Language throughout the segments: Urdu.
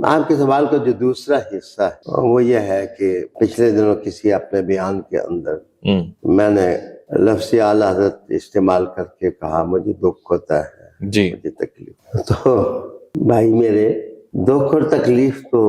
آپ کے سوال کا جو دوسرا حصہ ہے وہ یہ ہے کہ پچھلے دنوں کسی اپنے بیان کے اندر میں نے لفظ اعلیٰ حضرت استعمال کر کے کہا مجھے دکھ ہوتا ہے جی مجھے تکلیف. تو بھائی میرے دکھ اور تکلیف تو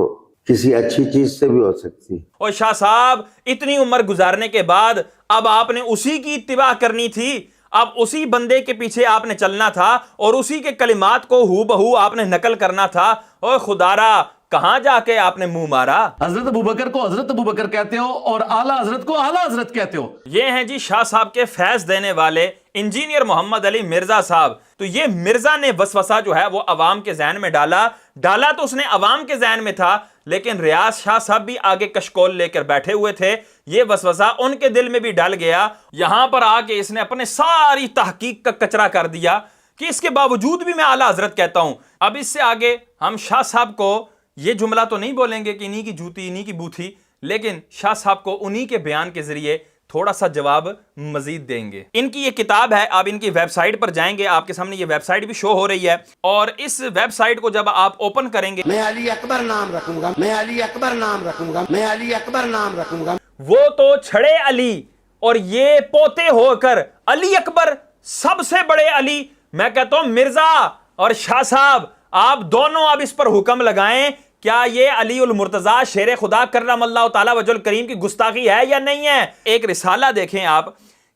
کسی اچھی چیز سے بھی ہو سکتی ہے. اور شاہ صاحب اتنی عمر گزارنے کے بعد اب آپ نے اسی کی اتباع کرنی تھی، اب اسی بندے کے پیچھے آپ نے چلنا تھا اور اسی کے کلمات کو ہو بہو آپ نے نقل کرنا تھا. اور خدارا کہاں جا کے آپ نے منہ مارا. حضرت ابوبکر کو حضرت ابوبکر کہتے ہو اور اعلیٰ حضرت کو اعلیٰ حضرت کہتے ہو. یہ ہیں جی شاہ صاحب کے فیض دینے والے انجینئر محمد علی مرزا صاحب. تو یہ مرزا نے وسوسہ جو ہے وہ عوام کے ذہن میں ڈالا تو اس نے عوام کے ذہن میں تھا، لیکن ریاض شاہ صاحب بھی آگے کشکول لے کر بیٹھے ہوئے تھے. یہ وسوسہ ان کے دل میں بھی ڈل گیا. یہاں پر آ کے اس نے اپنے ساری تحقیق کا کچرا کر دیا کہ اس کے باوجود بھی میں اعلیٰ حضرت کہتا ہوں. اب اس سے آگے ہم شاہ صاحب کو یہ جملہ تو نہیں بولیں گے کہ انہی کی جوتی انہی کی بوتھی، لیکن شاہ صاحب کو انہی کے بیان کے ذریعے تھوڑا سا جواب مزید دیں گے. ان کی یہ کتاب ہے، آپ ان کی ویب سائٹ پر جائیں گے، آپ کے سامنے یہ ویب سائٹ بھی شو ہو رہی ہے، اور اس ویب سائٹ کو جب آپ اوپن کریں گے، میں علی اکبر نام رکھوں گا، میں علی اکبر نام رکھوں گا، میں علی اکبر نام رکھوں گا. وہ تو چھڑے علی اور یہ پوتے ہو کر علی اکبر سب سے بڑے علی. میں کہتا ہوں مرزا اور شاہ صاحب آپ دونوں اب اس پر حکم لگائیں، کیا یہ علی المرتضیٰ شیر خدا کرم اللہ تعالی وجہ الکریم کی گستاخی ہے یا نہیں ہے؟ ایک رسالہ دیکھیں آپ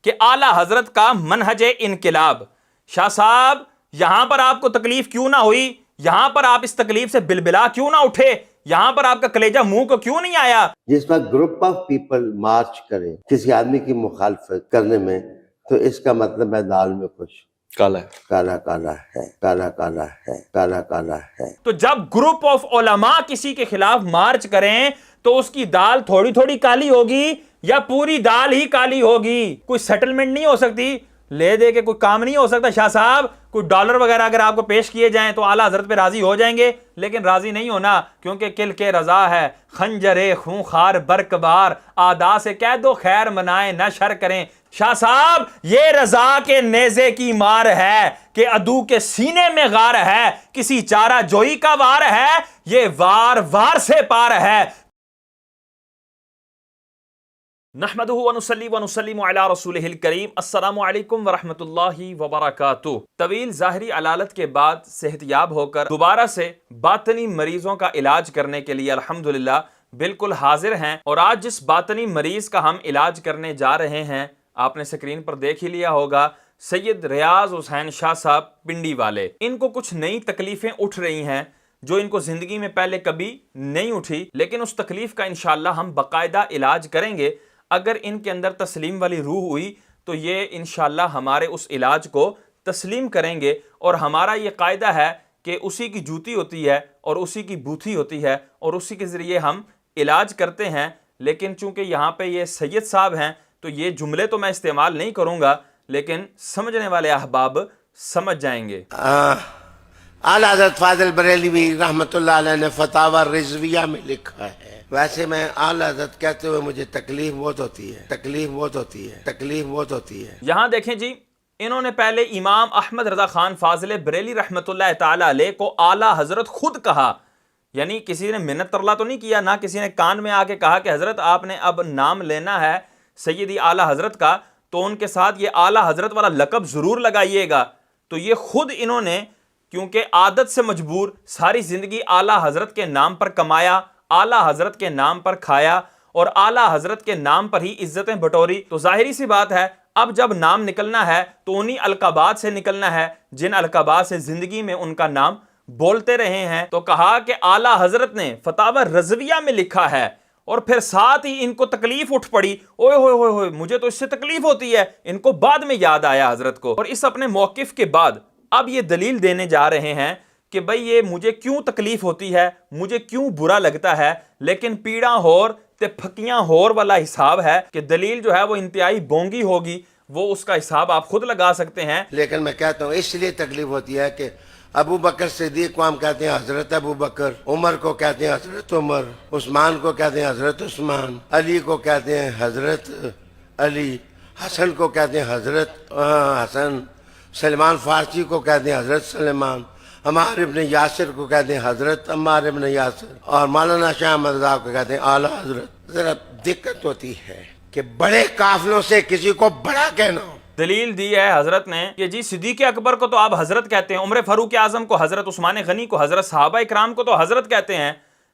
کہ اعلیٰ حضرت کا منہج انقلاب. شاہ صاحب یہاں پر آپ کو تکلیف کیوں نہ ہوئی؟ یہاں پر آپ اس تکلیف سے بلبلا کیوں نہ اٹھے؟ یہاں پر آپ کا کلیجہ منہ کو کیوں نہیں آیا؟ جس وقت گروپ آف پیپل مارچ کرے کسی آدمی کی مخالفت کرنے میں تو اس کا مطلب ہے دال میں کچھ کالا ہے، کالا کالا ہے، کالا کالا ہے، کالا کالا ہے. تو جب گروپ آف علماء کسی کے خلاف مارچ کریں تو اس کی دال تھوڑی تھوڑی کالی ہوگی یا پوری دال ہی کالی ہوگی؟ کوئی سیٹلمنٹ نہیں ہو سکتی، لے دے کے کوئی کام نہیں ہو سکتا. شاہ صاحب کوئی ڈالر وغیرہ اگر آپ کو پیش کیے جائیں تو اعلیٰ حضرت پہ راضی ہو جائیں گے، لیکن راضی نہیں ہونا، کیونکہ کل کے رضا ہے خنجر خونخوار برقبار، آدا سے کہہ دو خیر منائیں نہ شر کریں. شاہ صاحب یہ رضا کے نیزے کی مار ہے کہ عدو کے سینے میں غار ہے، کسی چارہ جوئی کا وار ہے، یہ وار وار سے پار ہے. نحمدہ ونصلی ونسلم علی رسولہ الکریم. السلام علیکم ورحمۃ اللہ وبرکاتہ. طویل ظاہری علالت کے بعد صحت یاب ہو کر دوبارہ سے باطنی مریضوں کا علاج کرنے کے لیے الحمدللہ بالکل حاضر ہیں. اور آج جس باطنی مریض کا ہم علاج کرنے جا رہے ہیں آپ نے سکرین پر دیکھ ہی لیا ہوگا، سید ریاض حسین شاہ صاحب پنڈی والے. ان کو کچھ نئی تکلیفیں اٹھ رہی ہیں جو ان کو زندگی میں پہلے کبھی نہیں اٹھی، لیکن اس تکلیف کا انشاءاللہ ہم باقاعدہ علاج کریں گے. اگر ان کے اندر تسلیم والی روح ہوئی تو یہ انشاءاللہ ہمارے اس علاج کو تسلیم کریں گے. اور ہمارا یہ قاعدہ ہے کہ اسی کی جوتی ہوتی ہے اور اسی کی بوتھی ہوتی ہے اور اسی کے ذریعے ہم علاج کرتے ہیں. لیکن چونکہ یہاں پہ یہ سید صاحب ہیں تو یہ جملے تو میں استعمال نہیں کروں گا، لیکن سمجھنے والے احباب سمجھ جائیں گے. اعلیٰ حضرت فاضل بریلوی رحمۃ اللہ علیہ نے فتاوی رضویہ میں لکھا ہے. ویسے میں اعلیٰ حضرت کہتے ہوئے مجھے تکلیف بہت ہوتی ہے، تکلیف بہت ہوتی ہے، تکلیف بہت ہوتی ہے. یہاں دیکھیں جی، انہوں نے پہلے امام احمد رضا خان فاضل بریلی رحمۃ اللہ تعالی علیہ کو اعلیٰ حضرت خود کہا. یعنی کسی نے منت ترلا تو نہیں کیا، نہ کسی نے کان میں آ کے کہا کہ حضرت آپ نے اب نام لینا ہے سیدی اعلیٰ حضرت کا تو ان کے ساتھ یہ اعلیٰ حضرت والا لقب ضرور لگائیے گا. تو یہ خود انہوں نے کیونکہ عادت سے مجبور ساری زندگی اعلیٰ حضرت کے نام پر کمایا، اعلیٰ حضرت کے نام پر کھایا اور اعلیٰ حضرت کے نام پر ہی عزتیں بٹوری، تو ظاہری سی بات ہے اب جب نام نکلنا ہے تو انہی القابات سے نکلنا ہے جن القابات سے زندگی میں ان کا نام بولتے رہے ہیں. تو کہا کہ اعلیٰ حضرت نے فتاوی رضویہ میں لکھا ہے، اور پھر ساتھ ہی ان کو تکلیف اٹھ پڑی، اوئے ہوئے ہوئے ہوئے مجھے تو اس سے تکلیف ہوتی ہے. ان کو بعد میں یاد آیا حضرت کو، اور اس اپنے موقف کے بعد اب یہ دلیل دینے جا رہے ہیں کہ بھئی یہ مجھے کیوں تکلیف ہوتی ہے، مجھے کیوں برا لگتا ہے، لیکن پیڑاں ہور تے پھکیاں ہور والا حساب ہے کہ دلیل جو ہے وہ انتہائی بونگی ہوگی، وہ اس کا حساب آپ خود لگا سکتے ہیں. لیکن میں کہتا ہوں اس لیے تکلیف ہوتی ہے کہ ابو بکر صدیق کو ہم کہتے ہیں حضرت ابو بکر، عمر کو کہتے ہیں حضرت عمر، عثمان کو کہتے ہیں حضرت عثمان، علی کو کہتے ہیں حضرت علی، حسن کو کہتے ہیں حضرت حسن، سلمان فارسی کو کہتے ہیں حضرت سلمان، عمار ابن یاسر کو کہتے ہیں حضرت عمار ابن یاسر، اور مولانا شاہ احمد رضا کو کہتے ہیں اعلیٰ حضرت۔ ذرا دقت ہوتی ہے کہ بڑے قافلوں سے کسی کو بڑا کہنا ہو۔ دلیل دی ہے حضرت نے کہ جی صدیق اکبر کو تو آپ حضرت کہتے ہیں، عمر فاروق اعظم کو حضرت، عثمان غنی کو حضرت، صحابہ اکرام کو تو حضرت کہتے ہیں،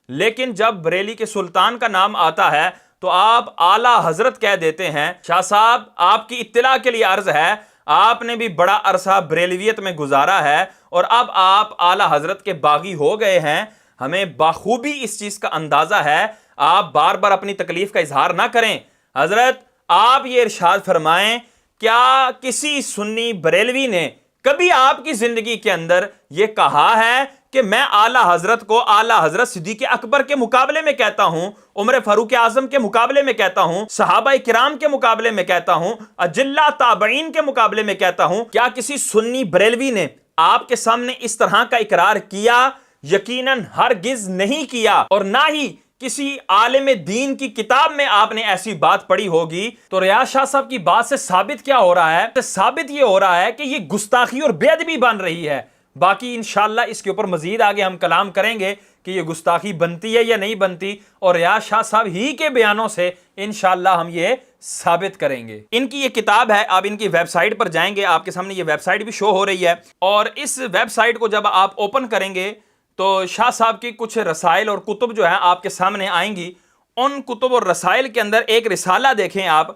لیکن جب بریلی کے سلطان کا نام آتا ہے تو آپ اعلیٰ حضرت کہہ دیتے ہیں۔ شاہ صاحب آپ کی اطلاع کے لیے عرض ہے، آپ نے بھی بڑا عرصہ بریلویت میں گزارا ہے اور اب آپ اعلیٰ حضرت کے باغی ہو گئے ہیں، ہمیں بخوبی اس چیز کا اندازہ ہے، آپ بار بار اپنی تکلیف کا اظہار نہ کریں۔ حضرت آپ یہ ارشاد فرمائیں، کیا کسی سنی بریلوی نے کبھی آپ کی زندگی کے اندر یہ کہا ہے کہ میں اعلیٰ حضرت کو اعلیٰ حضرت صدیق اکبر کے مقابلے میں کہتا ہوں، عمر فاروق اعظم کے مقابلے میں کہتا ہوں، صحابہ کرام کے مقابلے میں کہتا ہوں، اجلہ تابعین کے مقابلے میں کہتا ہوں؟ کیا کسی سنی بریلوی نے آپ کے سامنے اس طرح کا اقرار کیا؟ یقیناً ہرگز نہیں کیا، اور نہ ہی کسی عالم دین کی کتاب میں آپ نے ایسی بات پڑھی ہوگی۔ تو ریاض شاہ صاحب کی بات سے ثابت کیا ہو رہا ہے؟ ثابت یہ ہو رہا ہے کہ یہ گستاخی اور بے ادبی بن رہی ہے۔ باقی انشاءاللہ اس کے اوپر مزید آگے ہم کلام کریں گے کہ یہ گستاخی بنتی ہے یا نہیں بنتی، اور ریاض شاہ صاحب ہی کے بیانوں سے انشاءاللہ ہم یہ ثابت کریں گے۔ ان کی یہ کتاب ہے، آپ ان کی ویب سائٹ پر جائیں گے، آپ کے سامنے یہ ویب سائٹ بھی شو ہو رہی ہے، اور اس ویب سائٹ کو جب آپ اوپن کریں گے تو شاہ صاحب کی کچھ رسائل اور کتب جو ہیں آپ کے سامنے آئیں گی۔ ان کتب اور رسائل کے اندر ایک رسالہ دیکھیں آپ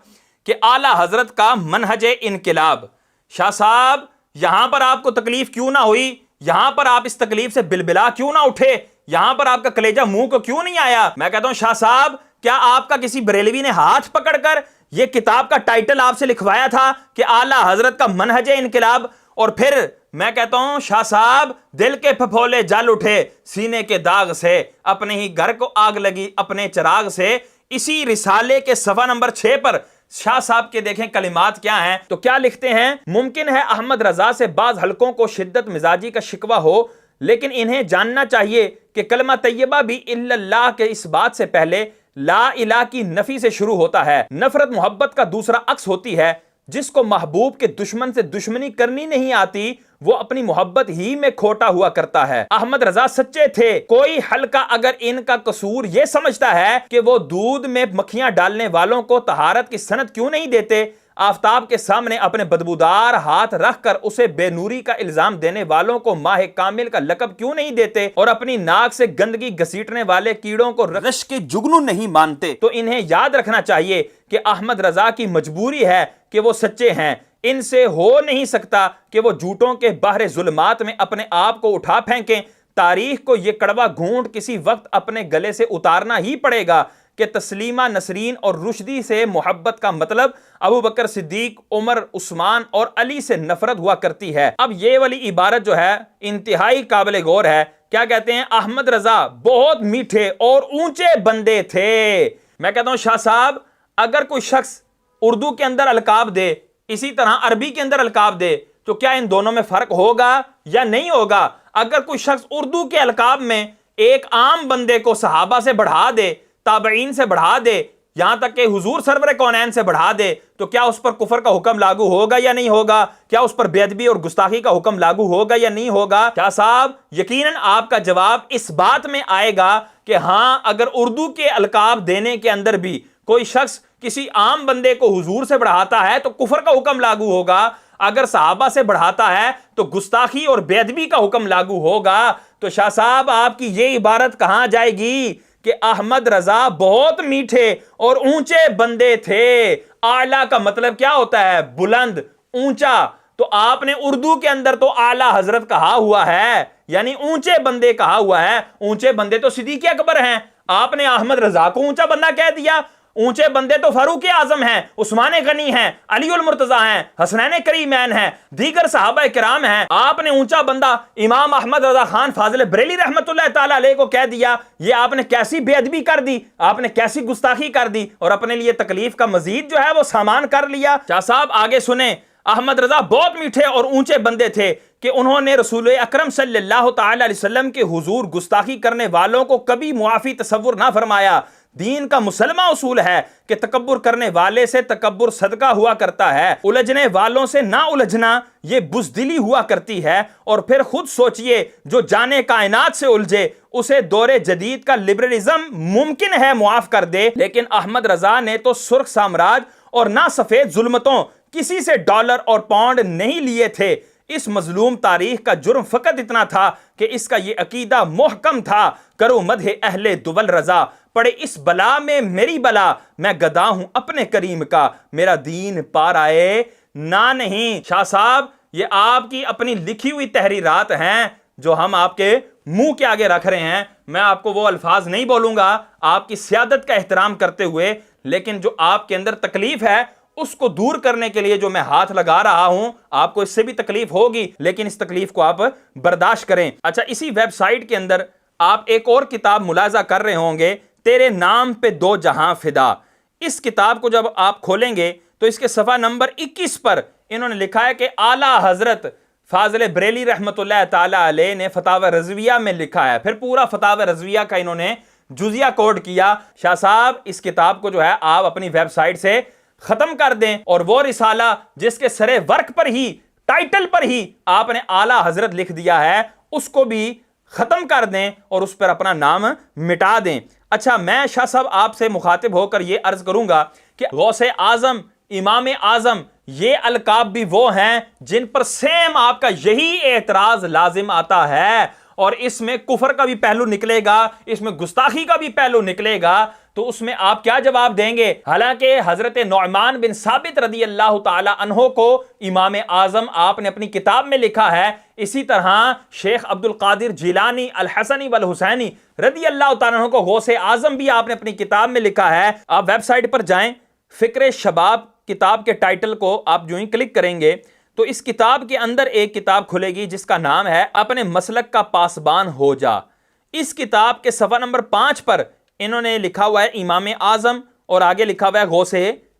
کہ اعلیٰ حضرت کا منہج انقلاب۔ شاہ صاحب یہاں پر آپ کو تکلیف کیوں نہ ہوئی؟ یہاں پر آپ اس تکلیف سے بلبلا کیوں نہ اٹھے؟ یہاں پر آپ کا کلیجہ منہ کو کیوں نہیں آیا؟ میں کہتا ہوں شاہ صاحب کیا آپ کا کسی بریلوی نے ہاتھ پکڑ کر یہ کتاب کا ٹائٹل آپ سے لکھوایا تھا کہ اعلیٰ حضرت کا منہج انقلاب؟ اور پھر میں کہتا ہوں شاہ صاحب دل کے پھپھولے جل اٹھے سینے کے داغ سے، اپنے ہی گھر کو آگ لگی اپنے چراغ سے۔ اسی رسالے کے صفحہ نمبر 6 پر شاہ صاحب کے دیکھیں کلمات کیا ہیں، تو کیا لکھتے ہیں؟ ممکن ہے احمد رضا سے بعض حلقوں کو شدت مزاجی کا شکوہ ہو، لیکن انہیں جاننا چاہیے کہ کلمہ طیبہ بھی الا اللہ کے اس بات سے پہلے لا الہ کی نفی سے شروع ہوتا ہے۔ نفرت محبت کا دوسرا عکس ہوتی ہے۔ جس کو محبوب کے دشمن سے دشمنی کرنی نہیں آتی وہ اپنی محبت ہی میں کھوٹا ہوا کرتا ہے۔ احمد رضا سچے تھے۔ کوئی حلقہ اگر ان کا قصور یہ سمجھتا ہے کہ وہ دودھ میں مکھیاں ڈالنے والوں کو طہارت کی سند کیوں نہیں دیتے، آفتاب کے سامنے اپنے بدبودار ہاتھ رکھ کر اسے بے نوری کا الزام دینے والوں کو ماہ کامل کا لقب کیوں نہیں دیتے، اور اپنی ناک سے گندگی گھسیٹنے والے کیڑوں کو رش کے جگنو نہیں مانتے، تو انہیں یاد رکھنا چاہیے کہ احمد رضا کی مجبوری ہے کہ وہ سچے ہیں۔ ان سے ہو نہیں سکتا کہ وہ جھوٹوں کے بحر ظلمات میں اپنے آپ کو اٹھا پھینکیں۔ تاریخ کو یہ کڑوا گھونٹ کسی وقت اپنے گلے سے اتارنا ہی پڑے گا کہ تسلیمہ نسرین اور رشدی سے محبت کا مطلب ابو بکر صدیق، عمر، عثمان اور علی سے نفرت ہوا کرتی ہے۔ اب یہ والی عبارت جو ہے انتہائی قابل غور ہے۔ کیا کہتے ہیں؟ احمد رضا بہت میٹھے اور اونچے بندے تھے۔ میں کہتا ہوں شاہ صاحب اگر کوئی شخص اردو کے اندر القاب دے، اسی طرح عربی کے اندر القاب دے، تو کیا ان دونوں میں فرق ہوگا یا نہیں ہوگا؟ اگر کوئی شخص اردو کے القاب میں ایک عام بندے کو صحابہ سے بڑھا دے، تابعین سے بڑھا دے، یہاں تک کہ حضور سرور کونین سے بڑھا دے، تو کیا اس پر کفر کا حکم لاگو ہوگا یا نہیں ہوگا؟ کیا اس پر بے ادبی اور گستاخی کا حکم لاگو ہوگا یا نہیں ہوگا؟ کیا صاحب یقیناً آپ کا جواب اس بات میں آئے گا کہ ہاں اگر اردو کے القاب دینے کے اندر بھی کوئی شخص کسی عام بندے کو حضور سے بڑھاتا ہے تو کفر کا حکم لاگو ہوگا، اگر صحابہ سے بڑھاتا ہے تو گستاخی اور بے ادبی کا حکم لاگو ہوگا۔ تو شاہ صاحب آپ کی یہ عبارت کہاں جائے گی کہ احمد رضا بہت میٹھے اور اونچے بندے تھے؟ اعلیٰ کا مطلب کیا ہوتا ہے؟ بلند، اونچا۔ تو آپ نے اردو کے اندر تو اعلیٰ حضرت کہا ہوا ہے، یعنی اونچے بندے کہا ہوا ہے۔ اونچے بندے تو صدیق اکبر ہیں، آپ نے احمد رضا کو اونچا بندہ کہہ دیا۔ اونچے بندے تو فاروق اعظم ہیں، عثمان غنی ہیں، علی المرتضیٰ ہیں، حسنین کریمین ہیں، دیگر صحابہ کرام ہیں۔ آپ نے اونچا بندہ امام احمد رضا خان فاضل بریلی رحمۃ اللہ تعالی علیہ کو کہہ دیا۔ یہ آپ نے کیسی بے ادبی کر دی، آپ نے کیسی گستاخی کر دی، اور اپنے لیے تکلیف کا مزید جو ہے وہ سامان کر لیا۔ شاہ صاحب آگے سنیں، احمد رضا بہت میٹھے اور اونچے بندے تھے کہ انہوں نے رسول اکرم صلی اللہ تعالی علیہ وسلم کے حضور گستاخی کرنے والوں کو کبھی معافی تصور نہ فرمایا۔ دین کا مسلمہ اصول ہے کہ تکبر کرنے والے سے تکبر صدقہ ہوا کرتا ہے، الجھنے والوں سے نہ الجھنا یہ بزدلی ہوا کرتی ہے۔ اور پھر خود سوچئے جو جانے کائنات سے الجھے اسے دور جدید کا لبرلزم ممکن ہے معاف کر دے، لیکن احمد رضا نے تو سرخ سامراج اور نہ سفید ظلمتوں کسی سے ڈالر اور پاؤنڈ نہیں لیے تھے۔ اس مظلوم تاریخ کا جرم فقط اتنا تھا کہ اس کا یہ عقیدہ محکم تھا، کرو مدح اہل دول رضا، پڑے اس بلا میں میری بلا، میں گدا ہوں اپنے کریم کا، میرا دین پار آئے نہ نہیں۔ شاہ صاحب یہ آپ کی اپنی لکھی ہوئی تحریرات ہیں جو ہم آپ کے منہ کے آگے رکھ رہے ہیں، میں آپ کو وہ الفاظ نہیں بولوں گا آپ کی سیادت کا احترام کرتے ہوئے، لیکن جو آپ کے اندر تکلیف ہے اس کو دور کرنے کے لیے جو میں ہاتھ لگا رہا ہوں، آپ کو اس سے بھی تکلیف ہوگی لیکن اس تکلیف کو آپ برداشت کریں۔ اچھا، اسی ویب سائٹ کے اندر آپ ایک اور کتاب ملاحظہ کر رہے ہوں گے، تیرے نام پہ دو جہاں فدا۔ اس کتاب کو جب آپ کھولیں گے تو اس کے صفحہ نمبر 21 پر انہوں نے لکھا ہے کہ اعلیٰ حضرت فاضل بریلی رحمۃ اللہ تعالی علیہ نے فتاوی رضویہ میں لکھا ہے، پھر پورا فتاوی رضویہ کا انہوں نے جزیہ کوڈ کیا۔ شاہ صاحب اس کتاب کو جو ہے آپ اپنی ویب سائٹ سے ختم کر دیں، اور وہ رسالہ جس کے سرے ورک پر ہی ٹائٹل پر ہی آپ نے اعلیٰ حضرت لکھ دیا ہے اس کو بھی ختم کر دیں اور اس پر اپنا نام مٹا دیں۔ اچھا، میں شاہ صاحب آپ سے مخاطب ہو کر یہ عرض کروں گا کہ غوث اعظم، امام اعظم، یہ القاب بھی وہ ہیں جن پر سیم آپ کا یہی اعتراض لازم آتا ہے، اور اس میں کفر کا بھی پہلو نکلے گا، اس میں گستاخی کا بھی پہلو نکلے گا، تو اس میں آپ کیا جواب دیں گے؟ حالانکہ حضرت نعمان بن ثابت رضی اللہ تعالی عنہ کو امام اعظم آپ نے اپنی کتاب میں لکھا ہے، اسی طرح شیخ عبد القادر جیلانی الحسنی والحسینی رضی اللہ تعالی عنہ کو غوث اعظم بھی آپ نے اپنی کتاب میں لکھا ہے۔ آپ ویب سائٹ پر جائیں، فکر شباب کتاب کے ٹائٹل کو آپ جو ہی کلک کریں گے تو اس کتاب کے اندر ایک کتاب کھلے گی جس کا نام ہے اپنے مسلک کا پاسبان ہو جا۔ اس کتاب کے صفحہ نمبر 5 پر انہوں نے لکھا ہوا ہے امام اعظم اور آگے لکھا ہوا ہے غوث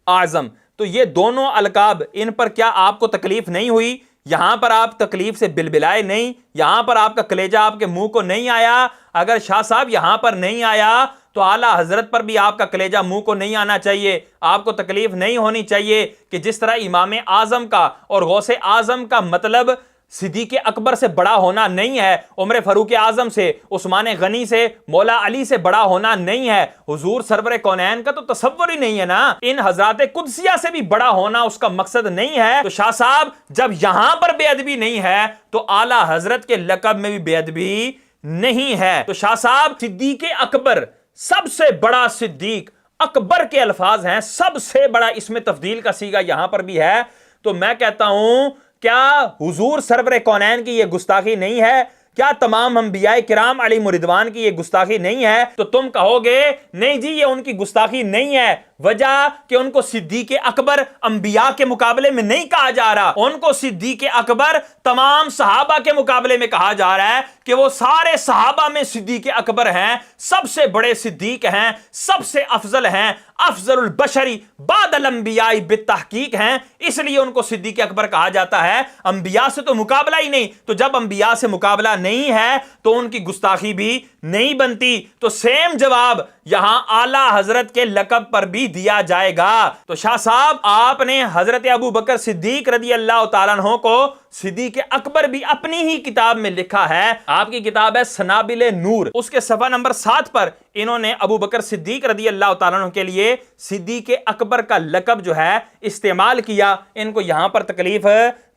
اعظم۔ تو یہ دونوں القاب، ان پر کیا آپ کو تکلیف نہیں ہوئی؟ یہاں پر آپ تکلیف سے بلبلائے نہیں؟ یہاں پر آپ کا کلیجہ آپ کے منہ کو نہیں آیا؟ اگر شاہ صاحب یہاں پر نہیں آیا تو اعلیٰ حضرت پر بھی آپ کا کلیجہ منہ کو نہیں آنا چاہیے، آپ کو تکلیف نہیں ہونی چاہیے کہ جس طرح امام اعظم کا اور غوث اعظم کا مطلب صدیق اکبر سے بڑا ہونا نہیں ہے، عمر فاروق اعظم سے، عثمان غنی سے، مولا علی سے بڑا ہونا نہیں ہے، حضور سرور کونین کا تو تصور ہی نہیں ہے نا، ان حضرات قدسیہ سے بھی بڑا ہونا اس کا مقصد نہیں ہے۔ تو شاہ صاحب جب یہاں پر بے ادبی نہیں ہے تو اعلیٰ حضرت کے لقب میں بھی بے ادبی نہیں ہے۔ تو شاہ صاحب صدیق اکبر، سب سے بڑا صدیق اکبر کے الفاظ ہیں، سب سے بڑا اسم تفضیل کا صیغہ یہاں پر بھی ہے۔ تو میں کہتا ہوں کیا حضور سرور کونین کی یہ گستاخی نہیں ہے؟ کیا تمام انبیاء کرام علیہم رضوان کی یہ گستاخی نہیں ہے؟ تو تم کہو گے نہیں جی یہ ان کی گستاخی نہیں ہے، وجہ کہ ان کو صدیق اکبر انبیاء کے مقابلے میں نہیں کہا جا رہا، ان کو صدیق اکبر تمام صحابہ کے مقابلے میں کہا جا رہا ہے کہ وہ سارے صحابہ میں صدیق اکبر ہیں، سب سے بڑے صدیق ہیں، سب سے افضل ہیں، افضل البشری بعد الانبیاء بالتحقیق ہیں، اس لیے ان کو صدیق اکبر کہا جاتا ہے۔ انبیاء سے تو مقابلہ ہی نہیں، تو جب انبیاء سے مقابلہ نہیں ہے تو ان کی گستاخی بھی نہیں بنتی۔ تو سیم جواب یہاں اعلیٰ حضرت کے لقب پر بھی دیا جائے گا۔ تو شاہ صاحب آپ نے حضرت ابو بکر صدیق رضی اللہ تعالیٰ عنہ کو صدیق اکبر بھی اپنی ہی کتاب میں لکھا ہے، آپ کی کتاب ہے سنابل نور، اس کے صفحہ نمبر 7 پر انہوں نے ابو بکر صدیق رضی اللہ تعالیٰ عنہ کے لیے صدیق اکبر کا لقب جو ہے استعمال کیا۔ ان کو یہاں پر تکلیف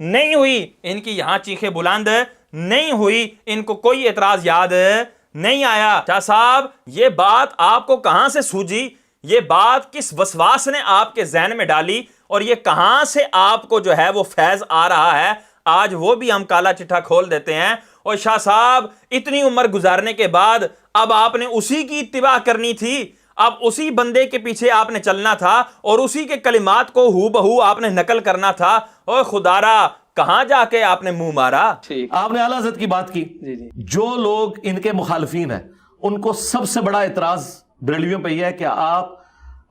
نہیں ہوئی، ان کی یہاں چیخیں بلند نہیں ہوئی، ان کو کوئی اعتراض یاد نہیں آیا۔ شاہ صاحب یہ بات آپ کو کہاں سے سوجی؟ یہ بات کس وسواس نے آپ کے ذہن میں ڈالی اور یہ کہاں سے آپ کو جو ہے وہ فیض آ رہا ہے؟ آج وہ بھی ہم کالا چٹھا کھول دیتے ہیں۔ اور شاہ صاحب اتنی عمر گزارنے کے بعد اب آپ نے اسی کی اتباع کرنی تھی، اب اسی بندے کے پیچھے آپ نے چلنا تھا اور اسی کے کلمات کو ہو بہو آپ نے نقل کرنا تھا۔ اوہ خدارا کہاں جا کے آپ نے منہ مارا؟ آپ نے اعلیٰ حضرت کی بات کی، جو لوگ ان کے مخالفین ہیں ان کو سب سے بڑا اعتراض بریلویوں پہ یہ ہے کہ آپ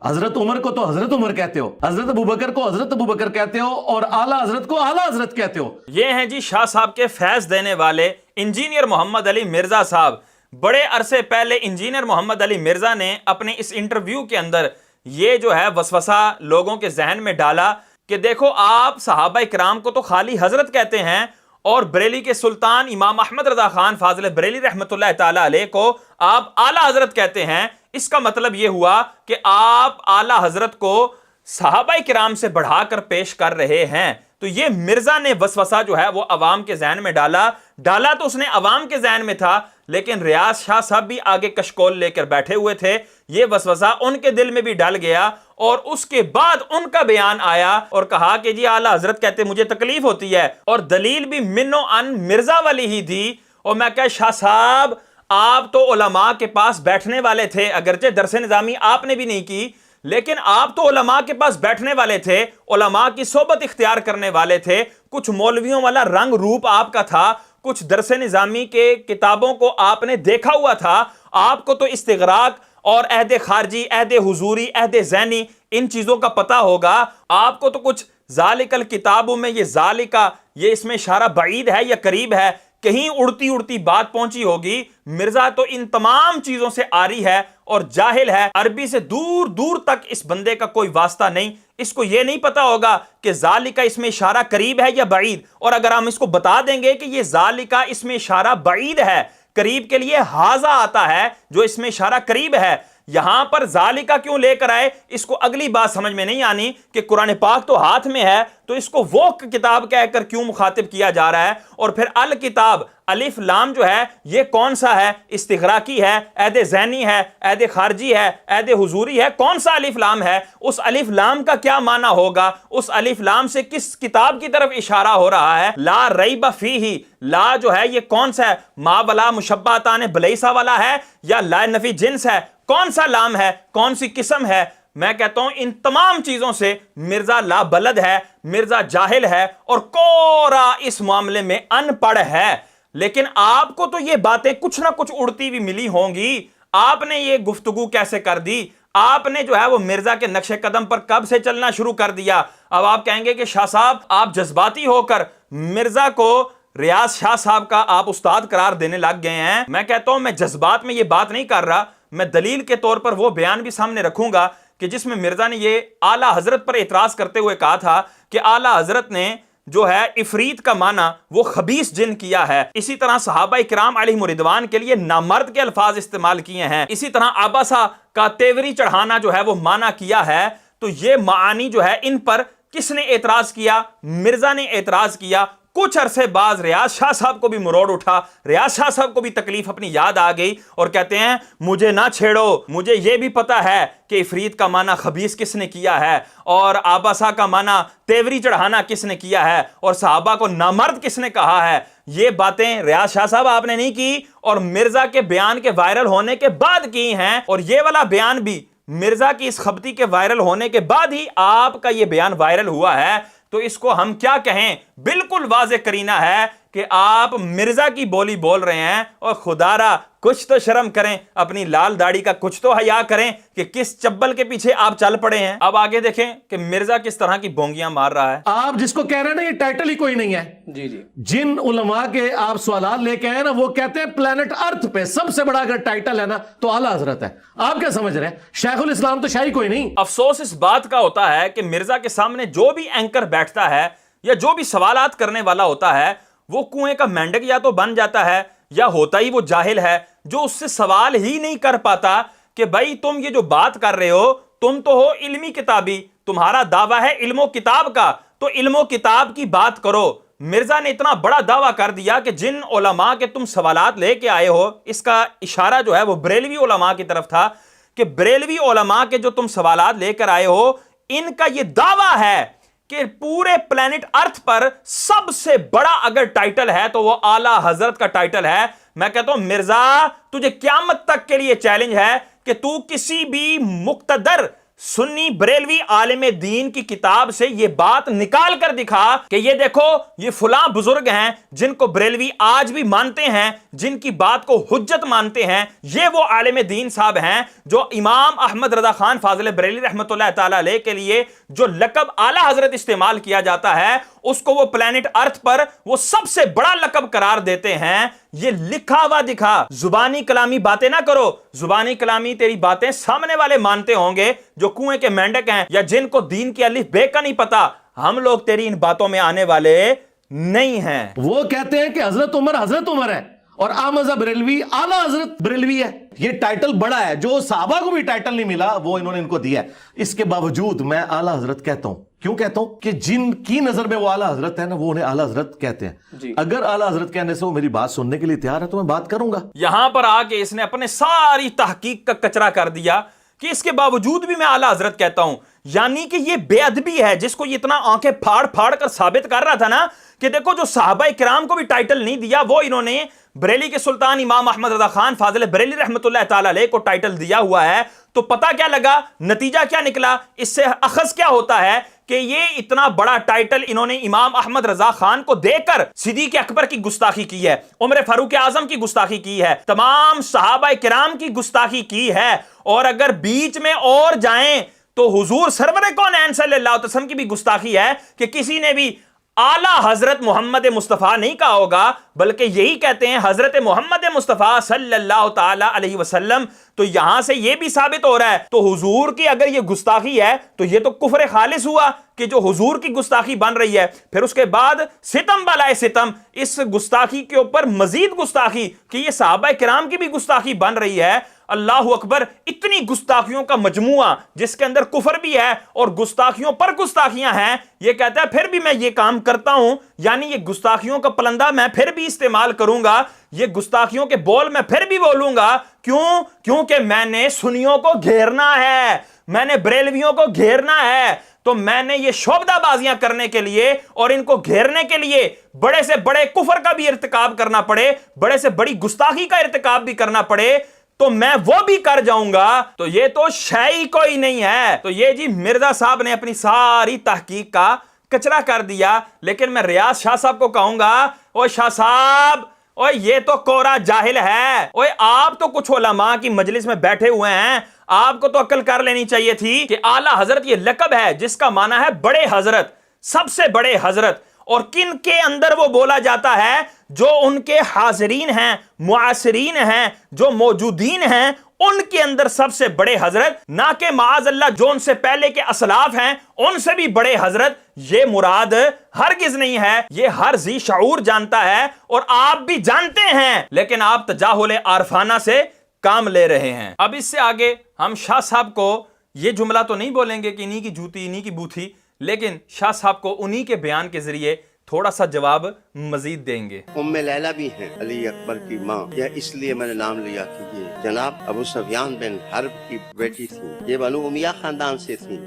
حضرت عمر کو تو حضرت عمر کہتے ہو، حضرت ابو بکر کو حضرت ابو بکر کہتے ہو اور اعلیٰ حضرت کو اعلیٰ حضرت کہتے ہو۔ یہ ہیں جی شاہ صاحب کے فیض دینے والے انجینئر محمد علی مرزا صاحب۔ بڑے عرصے پہلے انجینئر محمد علی مرزا نے اپنے اس انٹرویو کے اندر یہ جو ہے وسوسہ لوگوں کے ذہن میں ڈالا کہ دیکھو آپ صحابہ کرام کو تو خالی حضرت کہتے ہیں اور بریلی کے سلطان امام احمد رضا خان فاضل بریلی رحمۃ اللہ تعالی علیہ کو آپ اعلیٰ حضرت کہتے ہیں. اس کا مطلب یہ ہوا کہ آپ اعلیٰ حضرت کو صحابہ کرام سے بڑھا کر پیش کر رہے ہیں. تو یہ مرزا نے وسوسہ جو ہے وہ عوام کے ذہن میں ڈالا تو اس نے عوام کے ذہن میں تھا، لیکن ریاض شاہ صاحب بھی آگے کشکول لے کر بیٹھے ہوئے تھے. یہ وسوسہ ان کے دل میں بھی ڈل گیا اور اس کے بعد ان کا بیان آیا اور کہا کہ جی اعلیٰ حضرت کہتے مجھے تکلیف ہوتی ہے، اور دلیل بھی منو ان مرزا والی ہی تھی. اور میں کہا شاہ صاحب آپ تو علماء کے پاس بیٹھنے والے تھے، اگرچہ درس نظامی آپ نے بھی نہیں کی، لیکن آپ تو علماء کے پاس بیٹھنے والے تھے، علماء کی صحبت اختیار کرنے والے تھے. کچھ مولویوں والا رنگ روپ آپ کا تھا، کچھ درس نظامی کے کتابوں کو آپ نے دیکھا ہوا تھا. آپ کو تو استغراق اور عہد خارجی، عہد حضوری، عہد ذہنی، ان چیزوں کا پتہ ہوگا. آپ کو تو کچھ ذالک الکتابوں میں یہ ذالکہ، یہ اس میں اشارہ بعید ہے یا قریب ہے، کہیں اڑتی اڑتی بات پہنچی ہوگی. مرزا تو ان تمام چیزوں سے عاری ہے اور جاہل ہے. عربی سے دور دور تک اس بندے کا کوئی واسطہ نہیں. اس کو یہ نہیں پتا ہوگا کہ ذالکہ اس میں اشارہ قریب ہے یا بعید. اور اگر ہم اس کو بتا دیں گے کہ یہ ذالکہ اس میں اشارہ بعید ہے، قریب کے لیے ہاذا آتا ہے جو اس میں اشارہ قریب ہے، یہاں پر ذالکہ کیوں لے کر آئے، اس کو اگلی بات سمجھ میں نہیں آنی کہ قرآن پاک تو ہاتھ میں ہے تو اس کو وہ کتاب کہہ کر کیوں مخاطب کیا جا رہا ہے. اور پھر الکتاب، الف لام جو ہے یہ کون سا ہے؟ استغراقی ہے، عہد ذہنی ہے، عہد خارجی ہے، عہد حضوری ہے. کون سا الف لام ہے؟ اس الف لام کا کیا معنی ہوگا؟ اس الف لام سے کس کتاب کی طرف اشارہ ہو رہا ہے؟ لا ریب فیہ، لا جو ہے یہ کون سا ہے؟ ما بلا مشبہتان بلیسا والا ہے یا لا نفی جنس ہے؟ کون سا لام ہے؟ کون سی قسم ہے؟ میں کہتا ہوں ان تمام چیزوں سے مرزا لا بلد ہے، مرزا جاہل ہے اور کورا اس معاملے میں ان پڑھ ہے. لیکن آپ کو تو یہ باتیں کچھ نہ کچھ اڑتی بھی ملی ہوں گی. آپ نے یہ گفتگو کیسے کر دی؟ آپ نے جو ہے وہ مرزا کے نقش قدم پر کب سے چلنا شروع کر دیا؟ اب آپ کہیں گے کہ شاہ صاحب آپ جذباتی ہو کر مرزا کو ریاض شاہ صاحب کا آپ استاد قرار دینے لگ گئے ہیں. میں کہتا ہوں میں جذبات میں یہ بات نہیں کر رہا، میں دلیل کے طور پر وہ بیان بھی سامنے رکھوں گا کہ جس میں مرزا نے یہ اعلیٰ حضرت پر اعتراض کرتے ہوئے کہا تھا کہ اعلیٰ حضرت نے جو ہے عفریت کا معنی وہ خبیث جن کیا ہے. اسی طرح صحابہ کرام علیہم رضوان کے لیے نامرد کے الفاظ استعمال کیے ہیں. اسی طرح عباسہ کا تیوری چڑھانا جو ہے وہ معنی کیا ہے. تو یہ معانی جو ہے ان پر کس نے اعتراض کیا؟ مرزا نے اعتراض کیا. کچھ عرصے بعد ریاض شاہ صاحب کو بھی مروڑ اٹھا، ریاض شاہ صاحب کو بھی تکلیف اپنی یاد آ گئی اور کہتے ہیں مجھے نہ چھیڑو، مجھے یہ بھی پتا ہے کہ عفریت کا معنی خبیث کس نے کیا ہے اور آباسا کا معنی تیوری چڑھانا کس نے کیا ہے اور صحابہ کو نامرد کس نے کہا ہے. یہ باتیں ریاض شاہ صاحب آپ نے نہیں کی اور مرزا کے بیان کے وائرل ہونے کے بعد کی ہیں. اور یہ والا بیان بھی مرزا کی اس خبتی کے وائرل ہونے کے بعد ہی آپ کا یہ بیان وائرل ہوا ہے. تو اس کو ہم کیا کہیں؟ بالکل واضح کرینہ ہے کہ آپ مرزا کی بولی بول رہے ہیں. اور خدا را کچھ تو شرم کریں، اپنی لال داڑھی کا کچھ تو حیا کریں کہ کس چبل کے پیچھے آپ چل پڑے ہیں. اب آگے دیکھیں کہ مرزا کس طرح کی بونگیاں مار رہا ہے. آپ جس کو کہہ رہے ہیں نا یہ ٹائٹل ہی کوئی نہیں ہے. جی جی جن علماء کے آپ سوالات لے کے آئے نا وہ کہتے ہیں پلانٹ ارتھ پہ سب سے بڑا اگر ٹائٹل ہے نا تو اعلیٰ حضرت ہے. آپ کیا سمجھ رہے ہیں؟ شیخ الاسلام تو شاہی کوئی نہیں. افسوس اس بات کا ہوتا ہے کہ مرزا کے سامنے جو بھی اینکر بیٹھتا ہے یا جو بھی سوالات کرنے والا ہوتا ہے وہ کنویں کا مینڈک یا تو بن جاتا ہے یا ہوتا ہی وہ جاہل ہے جو اس سے سوال ہی نہیں کر پاتا کہ بھائی تم یہ جو بات کر رہے ہو تم تو ہو علمی کتابی، تمہارا دعویٰ ہے علم و کتاب کا، تو علم و کتاب کی بات کرو. مرزا نے اتنا بڑا دعویٰ کر دیا کہ جن علماء کے تم سوالات لے کے آئے ہو، اس کا اشارہ جو ہے وہ بریلوی علماء کی طرف تھا کہ بریلوی علماء کے جو تم سوالات لے کر آئے ہو ان کا یہ دعویٰ ہے کہ پورے پلانٹ ارتھ پر سب سے بڑا اگر ٹائٹل ہے تو وہ اعلیٰ حضرت کا ٹائٹل ہے. میں کہتا ہوں مرزا تجھے قیامت تک کے لیے چیلنج ہے کہ تو کسی بھی مقتدر سنی بریلوی عالم دین کی کتاب سے یہ بات نکال کر دکھا کہ یہ دیکھو یہ فلاں بزرگ ہیں جن کو بریلوی آج بھی مانتے ہیں، جن کی بات کو حجت مانتے ہیں، یہ وہ عالم دین صاحب ہیں جو امام احمد رضا خان فاضل بریلی رحمۃ اللہ تعالی علیہ کے لیے جو لقب اعلیٰ حضرت استعمال کیا جاتا ہے اس کو وہ پلانٹ ارتھ پر وہ سب سے بڑا لقب قرار دیتے ہیں. یہ لکھا ہوا دکھا, زبانی کلامی باتیں نہ کرو. زبانی کلامی تیری باتیں سامنے والے مانتے ہوں گے جو کنویں کے مینڈک ہیں یا جن کو دین کی الف بے کا نہیں پتا. ہم لوگ تیری ان باتوں میں آنے والے نہیں ہیں. وہ کہتے ہیں کہ حضرت عمر ہے اور احمد بریلوی اعلیٰ حضرت بریلوی ہے. یہ ٹائٹل بڑا ہے, جو صحابہ کو بھی ٹائٹل نہیں ملا وہ انہوں نے ان کو دیا ہے. اس کے باوجود میں اعلیٰ حضرت کہتا ہوں. کیوں کہتا ہوں؟ کہ جن کی نظر میں وہ اعلیٰ حضرت ہے نا, وہ انہیں اعلیٰ حضرت کہتے ہیں. اگر اعلیٰ حضرت کہنے سے وہ میری بات سننے کے لیے تیار ہے تو میں بات کروں گا. یہاں پر آ کے اس نے اپنے ساری تحقیق کا کچرا کر دیا کہ اس کے باوجود بھی میں اعلیٰ حضرت کہتا ہوں. یعنی کہ یہ بے ادبی ہے جس کو یہ اتنا آنکھیں پھاڑ پھاڑ کر ثابت کر رہا تھا نا کہ دیکھو جو صحابہ کرام کو بھی ٹائٹل نہیں دیا وہ انہوں نے بریلی کے سلطان امام احمد رضا خان فاضل بریلی رحمۃ اللہ تعالی علیہ کو ٹائٹل دیا ہوا ہے. تو پتہ کیا لگا, نتیجہ کیا نکلا, اس سے اخذ کیا ہوتا ہے کہ یہ اتنا بڑا ٹائٹل انہوں نے امام احمد رضا خان کو دے کر صدیق اکبر کی گستاخی کی ہے, عمر فاروق اعظم کی گستاخی کی ہے, تمام صحابہ کرام کی گستاخی کی ہے. اور اگر بیچ میں اور جائیں تو حضور سرور کونین صلی اللہ علیہ وسلم کی بھی گستاخی ہے کہ کسی نے بھی اعلیٰ حضرت محمد مصطفیٰ نہیں کہا ہوگا بلکہ یہی کہتے ہیں حضرت محمد مصطفیٰ صلی اللہ تعالی علیہ وسلم. تو یہاں سے یہ بھی ثابت ہو رہا ہے تو حضور کی اگر یہ گستاخی ہے تو یہ تو کفر خالص ہوا کہ جو حضور کی گستاخی بن رہی ہے. پھر اس کے بعد ستم بالائے ستم, اس گستاخی کے اوپر مزید گستاخی کہ یہ صحابہ کرام کی بھی گستاخی بن رہی ہے. اللہ اکبر, اتنی گستاخیوں کا مجموعہ جس کے اندر کفر بھی ہے اور گستاخیوں پر گستاخیاں ہیں. یہ کہتا ہے پھر بھی میں یہ کام کرتا ہوں, یعنی یہ گستاخیوں کا پلندہ میں پھر بھی استعمال کروں گا, یہ گستاخیوں کے بول میں پھر بھی بولوں گا. کیوں؟ کیونکہ میں نے سنیوں کو گھیرنا ہے, میں نے بریلویوں کو گھیرنا ہے. تو میں نے یہ شعبدہ بازیاں کرنے کے لیے اور ان کو گھیرنے کے لیے بڑے سے بڑے کفر کا بھی ارتکاب کرنا پڑے, بڑے سے بڑی گستاخی کا ارتکاب بھی کرنا پڑے تو میں وہ بھی کر جاؤں گا. تو یہ تو شے کوئی نہیں ہے. تو یہ جی مرزا صاحب نے اپنی ساری تحقیق کا کچرا کر دیا. لیکن میں ریاض شاہ صاحب کو کہوں گا, اوے شاہ صاحب, اوے یہ تو کورا جاہل ہے. اوے آپ تو کچھ علماء کی مجلس میں بیٹھے ہوئے ہیں, آپ کو تو عقل کر لینی چاہیے تھی کہ اعلیٰ حضرت یہ لقب ہے جس کا معنی ہے بڑے حضرت, سب سے بڑے حضرت. اور کن کے اندر وہ بولا جاتا ہے؟ جو ان کے حاضرین ہیں, معاصرین ہیں, جو موجودین ہیں, ان کے اندر سب سے بڑے حضرت, نہ کہ معاذ اللہ جو ان سے پہلے کے اسلاف ہیں ان سے بھی بڑے حضرت. یہ مراد ہرگز نہیں ہے, یہ ہر ذی شعور جانتا ہے اور آپ بھی جانتے ہیں, لیکن آپ تجاہل عارفانہ سے کام لے رہے ہیں. اب اس سے آگے ہم شاہ صاحب کو یہ جملہ تو نہیں بولیں گے کہ انہی کی جوتی انہی کی بوتھی, لیکن شاہ صاحب کو انہی کے بیان کے ذریعے تھوڑا سا جواب مزید دیں گے. ام لیلہ بھی ہیں علی اکبر کی ماں, یہ اس لیے میں نے نام لیا کہ یہ جناب ابو سفیان بن حرب کی بیٹی تھی. یہ بنو امیہ خاندان سے تھی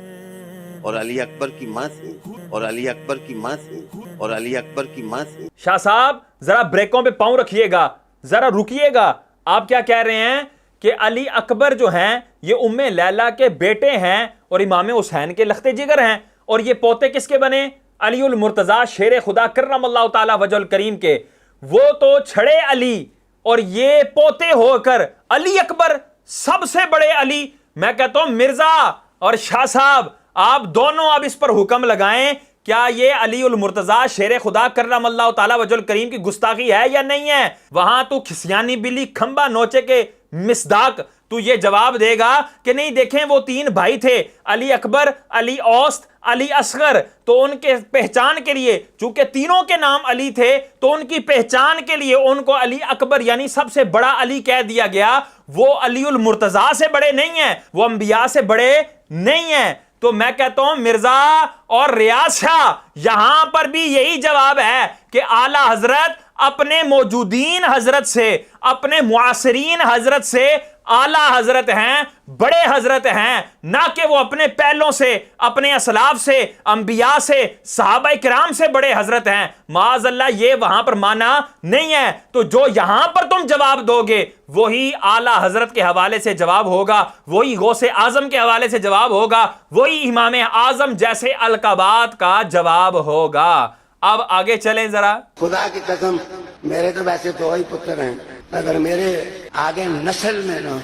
اور علی اکبر کی ماں تھی, اور علی اکبر کی ماں تھی, اور علی اکبر کی ماں تھی. شاہ صاحب ذرا بریکوں پہ پاؤں رکھیے گا, ذرا رکیے گا. آپ کیا کہہ رہے ہیں کہ علی اکبر جو ہیں یہ ام لیلہ کے بیٹے ہیں اور امام حسین کے لخت جگر ہیں, اور یہ پوتے کس کے بنے؟ علی المرتضیٰ شیر خدا کرم اللہ تعالی وجہ الکریم کے. وہ تو چھڑے علی اور یہ پوتے ہو کر علی اکبر سب سے بڑے علی. میں کہتا ہوں مرزا اور شاہ صاحب آپ دونوں اب اس پر حکم لگائیں, کیا یہ علی المرتضیٰ شیر خدا کرم اللہ تعالی وجہ الکریم کی گستاخی ہے یا نہیں ہے؟ وہاں تو کھسیانی بلی کھمبا نوچے کے مصداق تو یہ جواب دے گا کہ نہیں دیکھیں وہ تین بھائی تھے, علی اکبر, علی اوسط, علی اصغر. تو ان کے پہچان کے لیے چونکہ تینوں کے نام علی تھے تو ان کی پہچان کے لیے ان کو علی اکبر یعنی سب سے بڑا علی کہہ دیا گیا. وہ علی المرتضیٰ سے بڑے نہیں ہیں, وہ انبیاء سے بڑے نہیں ہیں. تو میں کہتا ہوں مرزا اور ریاض شاہ یہاں پر بھی یہی جواب ہے کہ اعلیٰ حضرت اپنے موجودین حضرت سے, اپنے معاصرین حضرت سے اعلیٰ حضرت ہیں, بڑے حضرت ہیں, نہ کہ وہ اپنے پہلوں سے, اپنے اسلاف سے, انبیاء سے, صحابہ کرام سے بڑے حضرت ہیں. معاذ اللہ یہ وہاں پر مانا نہیں ہے. تو جو یہاں پر تم جواب دو گے وہی اعلیٰ حضرت کے حوالے سے جواب ہوگا, وہی غوث اعظم کے حوالے سے جواب ہوگا, وہی امام اعظم جیسے القابات کا جواب ہوگا. اب آگے چلیں ذرا. خدا کی قسم میرے تو ویسے دو ہی پتر ہیں, اگر میرے آگے نسل میں نا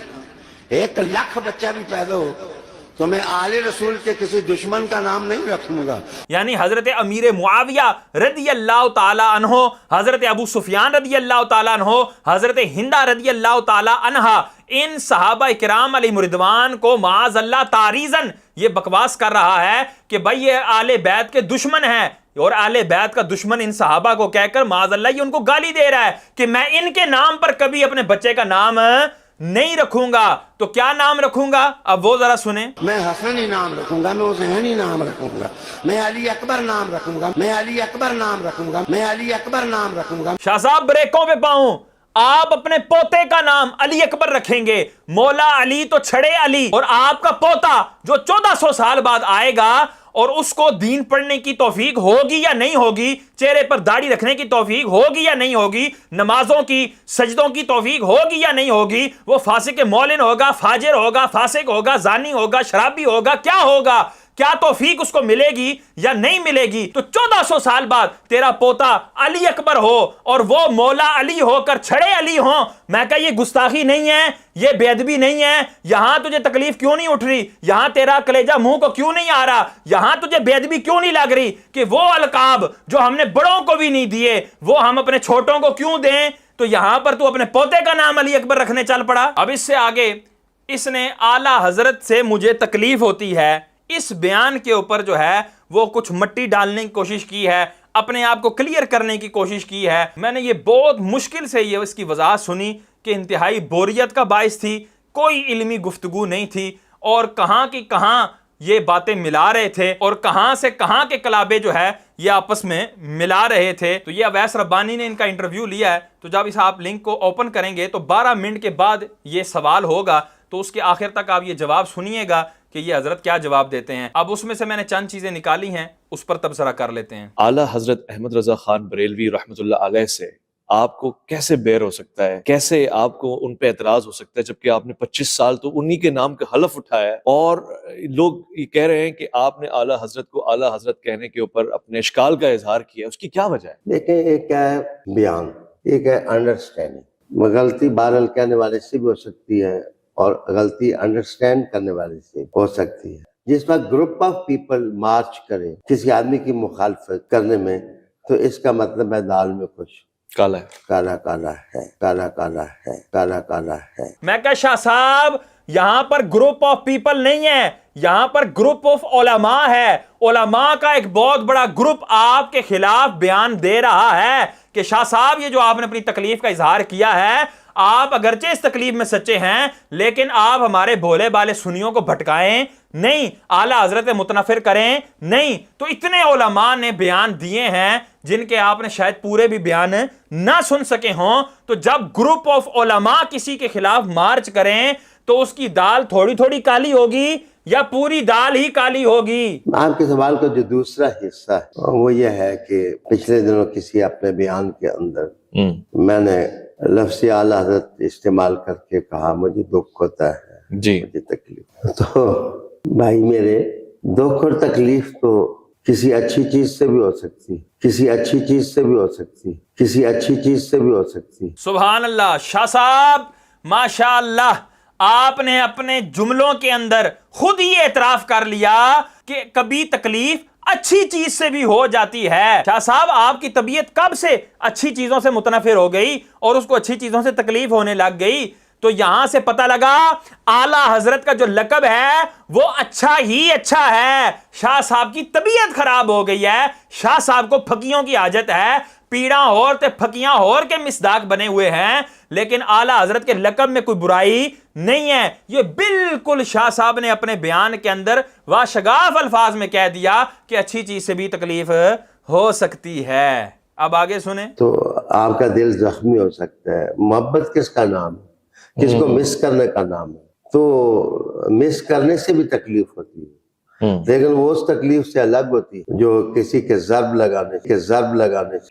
1 لاکھ بچہ بھی پیدا ہو تو میں آل رسول کے کسی دشمن کا نام نہیں رکھوں گا. یعنی حضرت امیر معاویہ رضی اللہ تعالی عنہ، حضرت ابو سفیان رضی اللہ تعالی عنہ، حضرت ہندہ رضی اللہ تعالی عنہا، ان صحابہ کرام علیہ رضوان کو معاذ اللہ تعریضاً یہ بکواس کر رہا ہے کہ بھائی یہ آل بیت کے دشمن ہیں، اور آل بیت کا دشمن ان صحابہ کو کہہ کر معاذ اللہ یہ ان کو گالی دے رہا ہے کہ میں ان کے نام پر کبھی اپنے بچے کا نام نہیں رکھوں گا. تو کیا نام رکھوں گا؟ اب وہ ذرا سنیں. میں حسن ہی نام رکھوں گا، میں حسین ہی نام رکھوں گا، میں علی اکبر نام رکھوں گا، میں علی اکبر نام رکھوں گا، میں علی اکبر نام رکھوں گا. شاہ صاحب بریکوں پہ پاؤں. آپ اپنے پوتے کا نام علی اکبر رکھیں گے، مولا علی تو چھڑے علی، اور آپ کا پوتا جو 1400 سال بعد آئے گا اور اس کو دین پڑھنے کی توفیق ہوگی یا نہیں ہوگی، چہرے پر داڑھی رکھنے کی توفیق ہوگی یا نہیں ہوگی، نمازوں کی سجدوں کی توفیق ہوگی یا نہیں ہوگی، وہ فاسق مولن ہوگا، فاجر ہوگا، فاسق ہوگا، زانی ہوگا، شرابی ہوگا، کیا ہوگا؟ کیا توفیق اس کو ملے گی یا نہیں ملے گی؟ تو 1400 سال بعد تیرا پوتا علی اکبر ہو اور وہ مولا علی ہو کر چھڑے علی ہوں. میں کہا یہ گستاخی نہیں ہے، یہ بے ادبی نہیں ہے. یہاں تجھے تکلیف کیوں نہیں اٹھ رہی؟ یہاں تیرا کلیجہ منہ کو کیوں نہیں آ رہا؟ یہاں تجھے بے ادبی کیوں نہیں لگ رہی کہ وہ القاب جو ہم نے بڑوں کو بھی نہیں دیے وہ ہم اپنے چھوٹوں کو کیوں دیں؟ تو یہاں پر تو اپنے پوتے کا نام علی اکبر رکھنے چل پڑا. اب اس سے آگے اس نے اعلیٰ حضرت سے مجھے تکلیف ہوتی ہے، اس بیان کے اوپر جو ہے وہ کچھ مٹی ڈالنے کی کوشش کی ہے، اپنے آپ کو کلیئر کرنے کی کوشش کی ہے. میں نے یہ بہت مشکل سے یہ اس کی وضاحت سنی کہ انتہائی بوریت کا باعث تھی، کوئی علمی گفتگو نہیں تھی، اور کہاں کی کہاں یہ باتیں ملا رہے تھے اور کہاں سے کہاں کے کلابے جو ہے یہ آپس میں ملا رہے تھے. تو یہ اویس ربانی نے ان کا انٹرویو لیا ہے، تو جب اس آپ لنک کو اوپن کریں گے تو 12 منٹ کے بعد یہ سوال ہوگا، تو اس کے آخر تک آپ یہ جواب سنیے گا کہ یہ حضرت کیا جواب دیتے ہیں. اب اس میں سے میں نے چند چیزیں نکالی ہیں، اس پر تبصرہ کر لیتے ہیں. اعلیٰ حضرت احمد رضا خان بریلوی رحمۃ اللہ علیہ سے آپ کو کیسے بیر ہو سکتا ہے؟ کیسے آپ کو ان پہ اعتراض ہو سکتا ہے جبکہ آپ نے 25 سال تو انہی کے نام کا حلف اٹھایا ہے، اور لوگ یہ کہہ رہے ہیں کہ آپ نے اعلیٰ حضرت کو اعلیٰ حضرت کہنے کے اوپر اپنے اشکال کا اظہار کیا، اس کی کیا وجہ ہے؟ دیکھیں، ایک ہے بیان، ایک ہے انڈرسٹینڈنگ. غلطی بہرحال کہنے والے سے بھی ہو سکتی ہے اور غلطی انڈرسٹینڈ کرنے والے سے ہو سکتی ہے. جس وقت گروپ آف پیپل مارچ کرے کسی آدمی کی مخالفت کرنے میں، تو اس کا مطلب ہے دال میں کچھ کالا ہے، کالا کالا ہے، کالا کالا ہے، کالا کالا ہے. میں کہا شاہ صاحب یہاں پر گروپ آف پیپل نہیں ہے، یہاں پر گروپ آف علماء ہے. علماء کا ایک بہت بڑا گروپ آپ کے خلاف بیان دے رہا ہے کہ شاہ صاحب یہ جو آپ نے اپنی تکلیف کا اظہار کیا ہے، آپ اگرچہ اس تکلیف میں سچے ہیں لیکن آپ ہمارے بھولے بالے سنیوں کو بھٹکائیں نہیں، اعلیٰ حضرت متنفر کریں نہیں. تو اتنے علماء نے بیان دیے ہیں جن کے آپ نے شاید پورے بھی بیان نہ سن سکے ہوں. تو جب گروپ آف علماء کسی کے خلاف مارچ کریں تو اس کی دال تھوڑی تھوڑی کالی ہوگی یا پوری دال ہی کالی ہوگی؟ آپ کے سوال کا جو دوسرا حصہ ہے وہ یہ ہے کہ پچھلے دنوں کسی اپنے بیان کے اندر میں نے لفظ اعلیٰ حضرت استعمال کر کے کہا مجھے دکھ ہوتا ہے، جی مجھے تکلیف. تو بھائی میرے، دکھ اور تکلیف تو کسی اچھی چیز سے بھی ہو سکتی، کسی اچھی چیز سے بھی ہو سکتی، کسی اچھی چیز سے بھی ہو سکتی. سبحان اللہ. شاہ صاحب ماشاء اللہ، آپ نے اپنے جملوں کے اندر خود ہی اعتراف کر لیا کہ کبھی تکلیف اچھی چیز سے بھی ہو جاتی ہے. شاہ صاحب آپ کی طبیعت کب سے اچھی چیزوں سے متنفر ہو گئی اور اس کو اچھی چیزوں سے تکلیف ہونے لگ گئی؟ تو یہاں سے پتہ لگا اعلیٰ حضرت کا جو لقب ہے وہ اچھا ہی اچھا ہے. شاہ صاحب کی طبیعت خراب ہو گئی ہے، شاہ صاحب کو پھکیوں کی حاجت ہے، پیڑاں ہور تے پھکیاں ہور کے مصداق بنے ہوئے ہیں، لیکن اعلیٰ حضرت کے لقب میں کوئی برائی نہیں ہے. یہ بالکل شاہ صاحب نے اپنے بیان کے اندر واشگاف الفاظ میں کہہ دیا کہ اچھی چیز سے بھی تکلیف ہو سکتی ہے. اب آگے سنیں. تو آپ کا دل زخمی ہو سکتا ہے. محبت کس کا نام ہے؟ کس کو مس کرنے کا نام ہے. تو مس کرنے سے بھی تکلیف ہوتی ہے، لیکن وہ اس تکلیف سے الگ ہوتی ہے جو کسی کے ضرب لگانے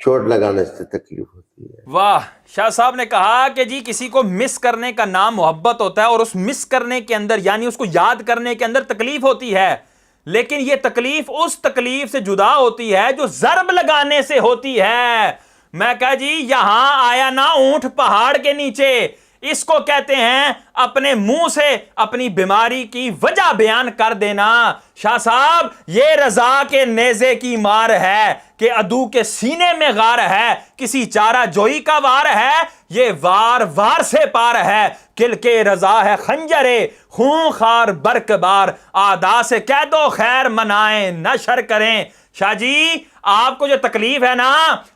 چوٹ لگانے سے تکلیف ہوتی ہے. واہ. شاہ صاحب نے کہا کہ جی کسی کو مس کرنے کا نام محبت ہوتا ہے، اور اس مس کرنے کے اندر یعنی اس کو یاد کرنے کے اندر تکلیف ہوتی ہے، لیکن یہ تکلیف اس تکلیف سے جدا ہوتی ہے جو ضرب لگانے سے ہوتی ہے. میں کہا جی یہاں آیا نا اونٹ پہاڑ کے نیچے، اس کو کہتے ہیں اپنے منہ سے اپنی بیماری کی وجہ بیان کر دینا۔ شاہ صاحب یہ رضا کے نیزے کی مار ہے کہ عدو کے سینے میں غار ہے، کسی چارہ جوئی کا وار ہے، یہ وار وار سے پار ہے، کل کے رضا ہے خنجرے خون خار برق بار، آدا سے کہہ دو خیر منائیں نہ شر کریں۔ شاہ جی آپ کو جو تکلیف ہے نا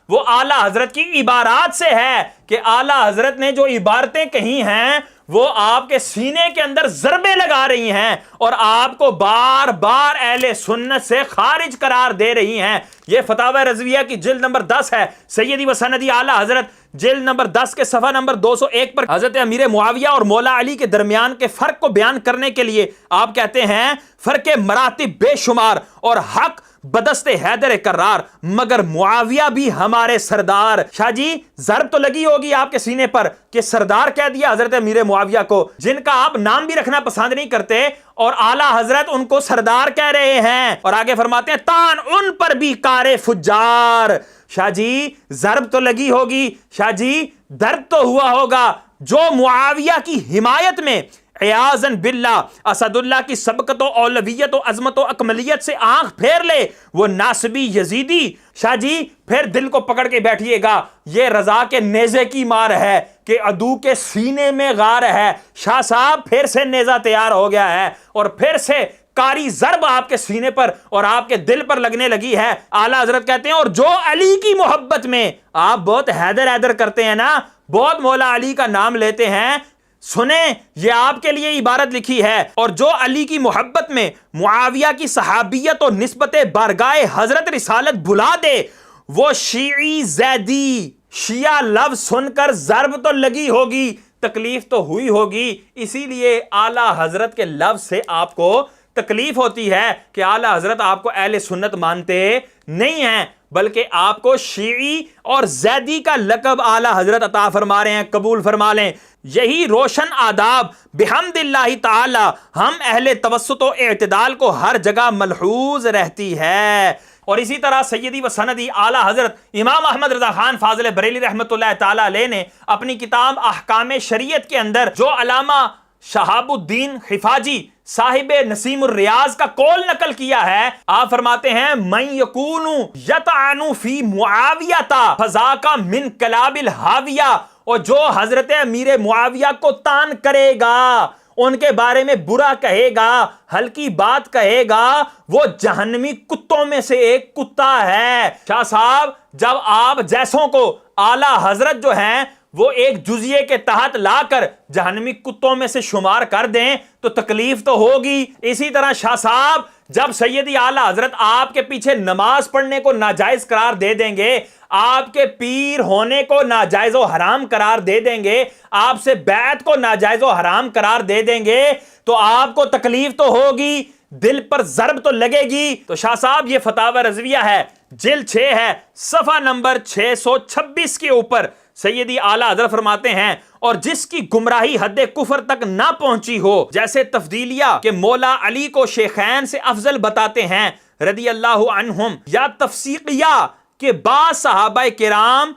وہ اعلیٰ حضرت کی عبارات سے ہے کہ اعلیٰ حضرت نے جو عبارتیں کہی ہیں وہ آپ کے سینے کے اندر ضربیں لگا رہی ہیں اور آپ کو بار بار اہل سنت سے خارج قرار دے رہی ہیں۔ یہ فتاوی رضویہ کی جلد نمبر 10 ہے، سیدی و سندی اعلیٰ حضرت جلد نمبر 10 کے صفحہ نمبر 201 پر حضرت امیر معاویہ اور مولا علی کے درمیان کے فرق کو بیان کرنے کے لیے آپ کہتے ہیں فرق مراتب بے شمار اور حق بدست حیدر کرار، مگر معاویہ بھی ہمارے سردار۔ شاہ جی ضرب تو لگی ہوگی آپ کے سینے پر کہ سردار کہہ دیا حضرت امیر معاویہ کو، جن کا آپ نام بھی رکھنا پسند نہیں کرتے، اور اعلیٰ حضرت ان کو سردار کہہ رہے ہیں، اور آگے فرماتے ہیں تان ان پر بھی کار فجار۔ شاہ جی ضرب تو لگی ہوگی، شاہ جی درد تو ہوا ہوگا۔ جو معاویہ کی حمایت میں عیاذاً باللہ اسد اللہ کی سبقت و اولویت و عظمت و اکملیت سے آنکھ پھیر لے وہ ناصبی یزیدی، شاہ جی پھر دل کو پکڑ کے بیٹھیے گا، یہ رضا کے نیزے کی مار ہے کہ عدو کے سینے میں غار ہے۔ شاہ صاحب پھر سے نیزہ تیار ہو گیا ہے اور پھر سے کاری ضرب آپ کے سینے پر اور آپ کے دل پر لگنے لگی ہے۔ اعلیٰ حضرت کہتے ہیں اور جو علی کی محبت میں آپ بہت حیدر حیدر کرتے ہیں نا، بہت مولا علی کا نام لیتے ہیں، سنیں یہ آپ کے لیے عبارت لکھی ہے، اور جو علی کی محبت میں معاویہ کی صحابیت اور نسبت بارگاہ حضرت رسالت بلا دے وہ شیعی زیدی۔ شیعہ لفظ سن کر ضرب تو لگی ہوگی، تکلیف تو ہوئی ہوگی، اسی لیے اعلیٰ حضرت کے لفظ سے آپ کو تکلیف ہوتی ہے کہ اعلیٰ حضرت آپ کو اہل سنت مانتے نہیں ہیں، بلکہ آپ کو شیعی اور زیدی کا لقب اعلیٰ حضرت عطا فرما رہے ہیں، قبول فرما لیں۔ یہی روشن آداب بحمد اللہ تعالی ہم اہل توسط و اعتدال کو ہر جگہ ملحوظ رہتی ہے۔ اور اسی طرح سیدی و سندی اعلیٰ حضرت امام احمد رضا خان فاضل بریلی رحمۃ اللہ تعالی علیہ نے اپنی کتاب احکام شریعت کے اندر جو علامہ شہاب الدین حفاظی صاحب نسیم الریاض کا قول نقل کیا ہے، آپ فرماتے ہیں من یکون یطعن فی معاویہ فذاک من کلاب الحاویہ، اور جو حضرت امیر معاویہ کو تان کرے گا، ان کے بارے میں برا کہے گا، ہلکی بات کہے گا، وہ جہنمی کتوں میں سے ایک کتا ہے۔ شاہ صاحب جب آپ جیسوں کو اعلیٰ حضرت جو ہیں وہ ایک جزیے کے تحت لا کر جہنمی کتوں میں سے شمار کر دیں تو تکلیف تو ہوگی۔ اسی طرح شاہ صاحب جب سیدی اعلیٰ حضرت آپ کے پیچھے نماز پڑھنے کو ناجائز قرار دے دیں گے، آپ کے پیر ہونے کو ناجائز و حرام قرار دے دیں گے، آپ سے بیعت کو ناجائز و حرام قرار دے دیں گے، تو آپ کو تکلیف تو ہوگی، دل پر ضرب تو لگے گی۔ تو شاہ صاحب یہ فتاوی رضویہ ہے، جلد 6 ہے، صفحہ نمبر 626 کے اوپر سیدی اعلیٰ حضرت فرماتے ہیں اور جس کی گمراہی حد کفر تک نہ پہنچی ہو، جیسے تفضیلیہ کہ مولا علی کو شیخین سے افضل بتاتے ہیں رضی اللہ عنہم، یا تفسیقیہ کہ بعض صحابہ کرام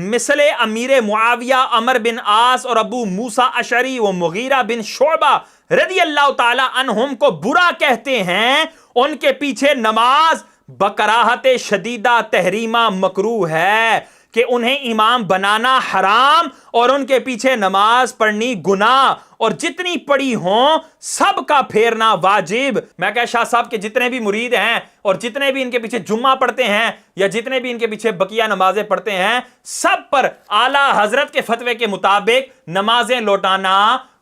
مثل امیر معاویہ عمر بن عاص اور ابو موسیٰ اشعری و مغیرہ بن شعبہ رضی اللہ تعالی عنہم کو برا کہتے ہیں، ان کے پیچھے نماز بکراہت شدیدہ تحریمہ مکروہ ہے کہ انہیں امام بنانا حرام اور ان کے پیچھے نماز پڑھنی گناہ، اور جتنی پڑھی ہوں سب کا پھیرنا واجب۔ میں کہا شاہ صاحب کے جتنے بھی مرید ہیں اور جتنے بھی ان کے پیچھے جمعہ پڑھتے ہیں یا جتنے بھی ان کے پیچھے بقیہ نمازیں پڑھتے ہیں، سب پر اعلیٰ حضرت کے فتوے کے مطابق نمازیں لوٹانا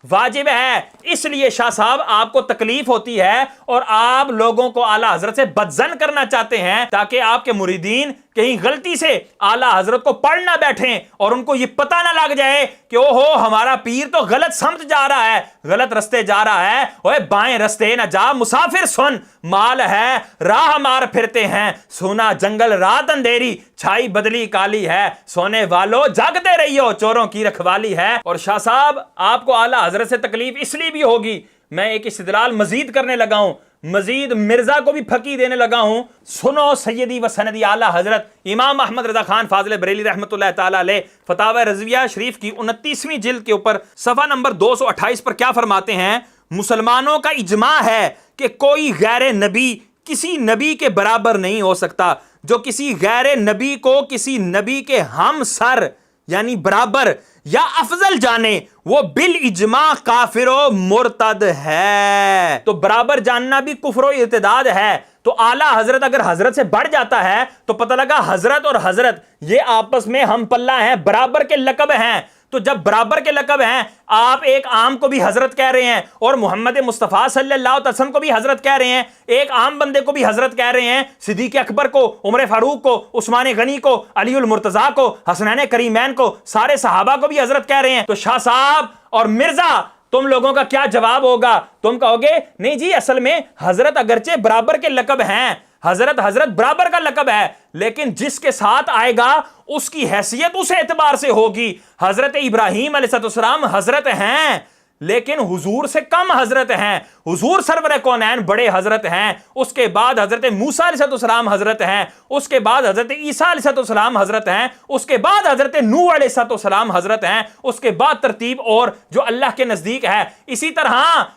واجب ہے۔ اس لیے شاہ صاحب آپ کو تکلیف ہوتی ہے اور آپ لوگوں کو اعلیٰ حضرت سے بدظن کرنا چاہتے ہیں تاکہ آپ کے مریدین کہیں غلطی سے اعلیٰ حضرت کو پڑھ نہ بیٹھیں اور ان کو یہ پتہ نہ لگ جائے کہ او ہو ہمارا پیر تو غلط سمت جا رہا ہے، غلط رستے جا رہا ہے، اوے بائیں رستے نہ جا مسافر سن، مال ہے راہ مار پھرتے ہیں، سونا جنگل رات اندھیری، چھائی بدلی کالی ہے، سونے والو جاگتے رہیو چوروں کی رکھوالی ہے۔ اور شاہ صاحب آپ کو اعلیٰ حضرت سے تکلیف اس لیے بھی ہوگی، میں ایک استدلال مزید کرنے لگا ہوں، مزید مرزا کو بھی پھکی دینے لگا ہوں. سنو سیدی و سندی اعلیٰ حضرت امام احمد رضا خان فاضل بریلی رحمۃ اللہ تعالیٰ علیہ فتاوی رضویہ شریف کی 29ویں جلد کے اوپر صفحہ نمبر 228 پر کیا فرماتے ہیں؟ مسلمانوں کا اجماع ہے کہ کوئی غیر نبی کسی نبی کے برابر نہیں ہو سکتا. جو کسی غیر نبی کو کسی نبی کے ہم سر یعنی برابر یا افضل جانے وہ بالاجماع کافر و مرتد ہے. تو برابر جاننا بھی کفر و ارتداد ہے. تو اعلیٰ حضرت اگر حضرت سے بڑھ جاتا ہے تو پتہ لگا حضرت اور حضرت یہ آپس میں ہم پلہ ہیں، برابر کے لقب ہیں. تو جب برابر کے لقب ہیں، آپ ایک عام کو بھی حضرت کہہ رہے ہیں اور محمد مصطفیٰ صلی اللہ علیہ وسلم کو بھی حضرت کہہ رہے ہیں، ایک عام بندے کو بھی حضرت کہہ رہے ہیں، صدیق اکبر کو، عمر فاروق کو، عثمان غنی کو، علی المرتضیٰ کو، حسنین کریمین کو، سارے صحابہ کو بھی حضرت کہہ رہے ہیں. تو شاہ صاحب اور مرزا تم لوگوں کا کیا جواب ہوگا؟ تم کہو گے نہیں جی اصل میں حضرت اگرچہ برابر کے لقب ہیں، حضرت برابر کا لقب ہے، لیکن جس کے ساتھ آئے گا اس کی حیثیت اس اعتبار سے ہوگی. حضرت ابراہیم علیہ السلام حضرت ہیں لیکن حضور سے کم حضرت ہیں. حضور سرور کونین بڑے حضرت ہیں. اس کے بعد حضرت موسیٰ علیہ السلام حضرت ہیں. اس کے بعد حضرت عیسیٰ علیہ السلام حضرت ہیں. اس کے بعد حضرت نوح علیہ السلام حضرت ہیں. اس کے بعد ترتیب اور جو اللہ کے نزدیک ہے. اسی طرح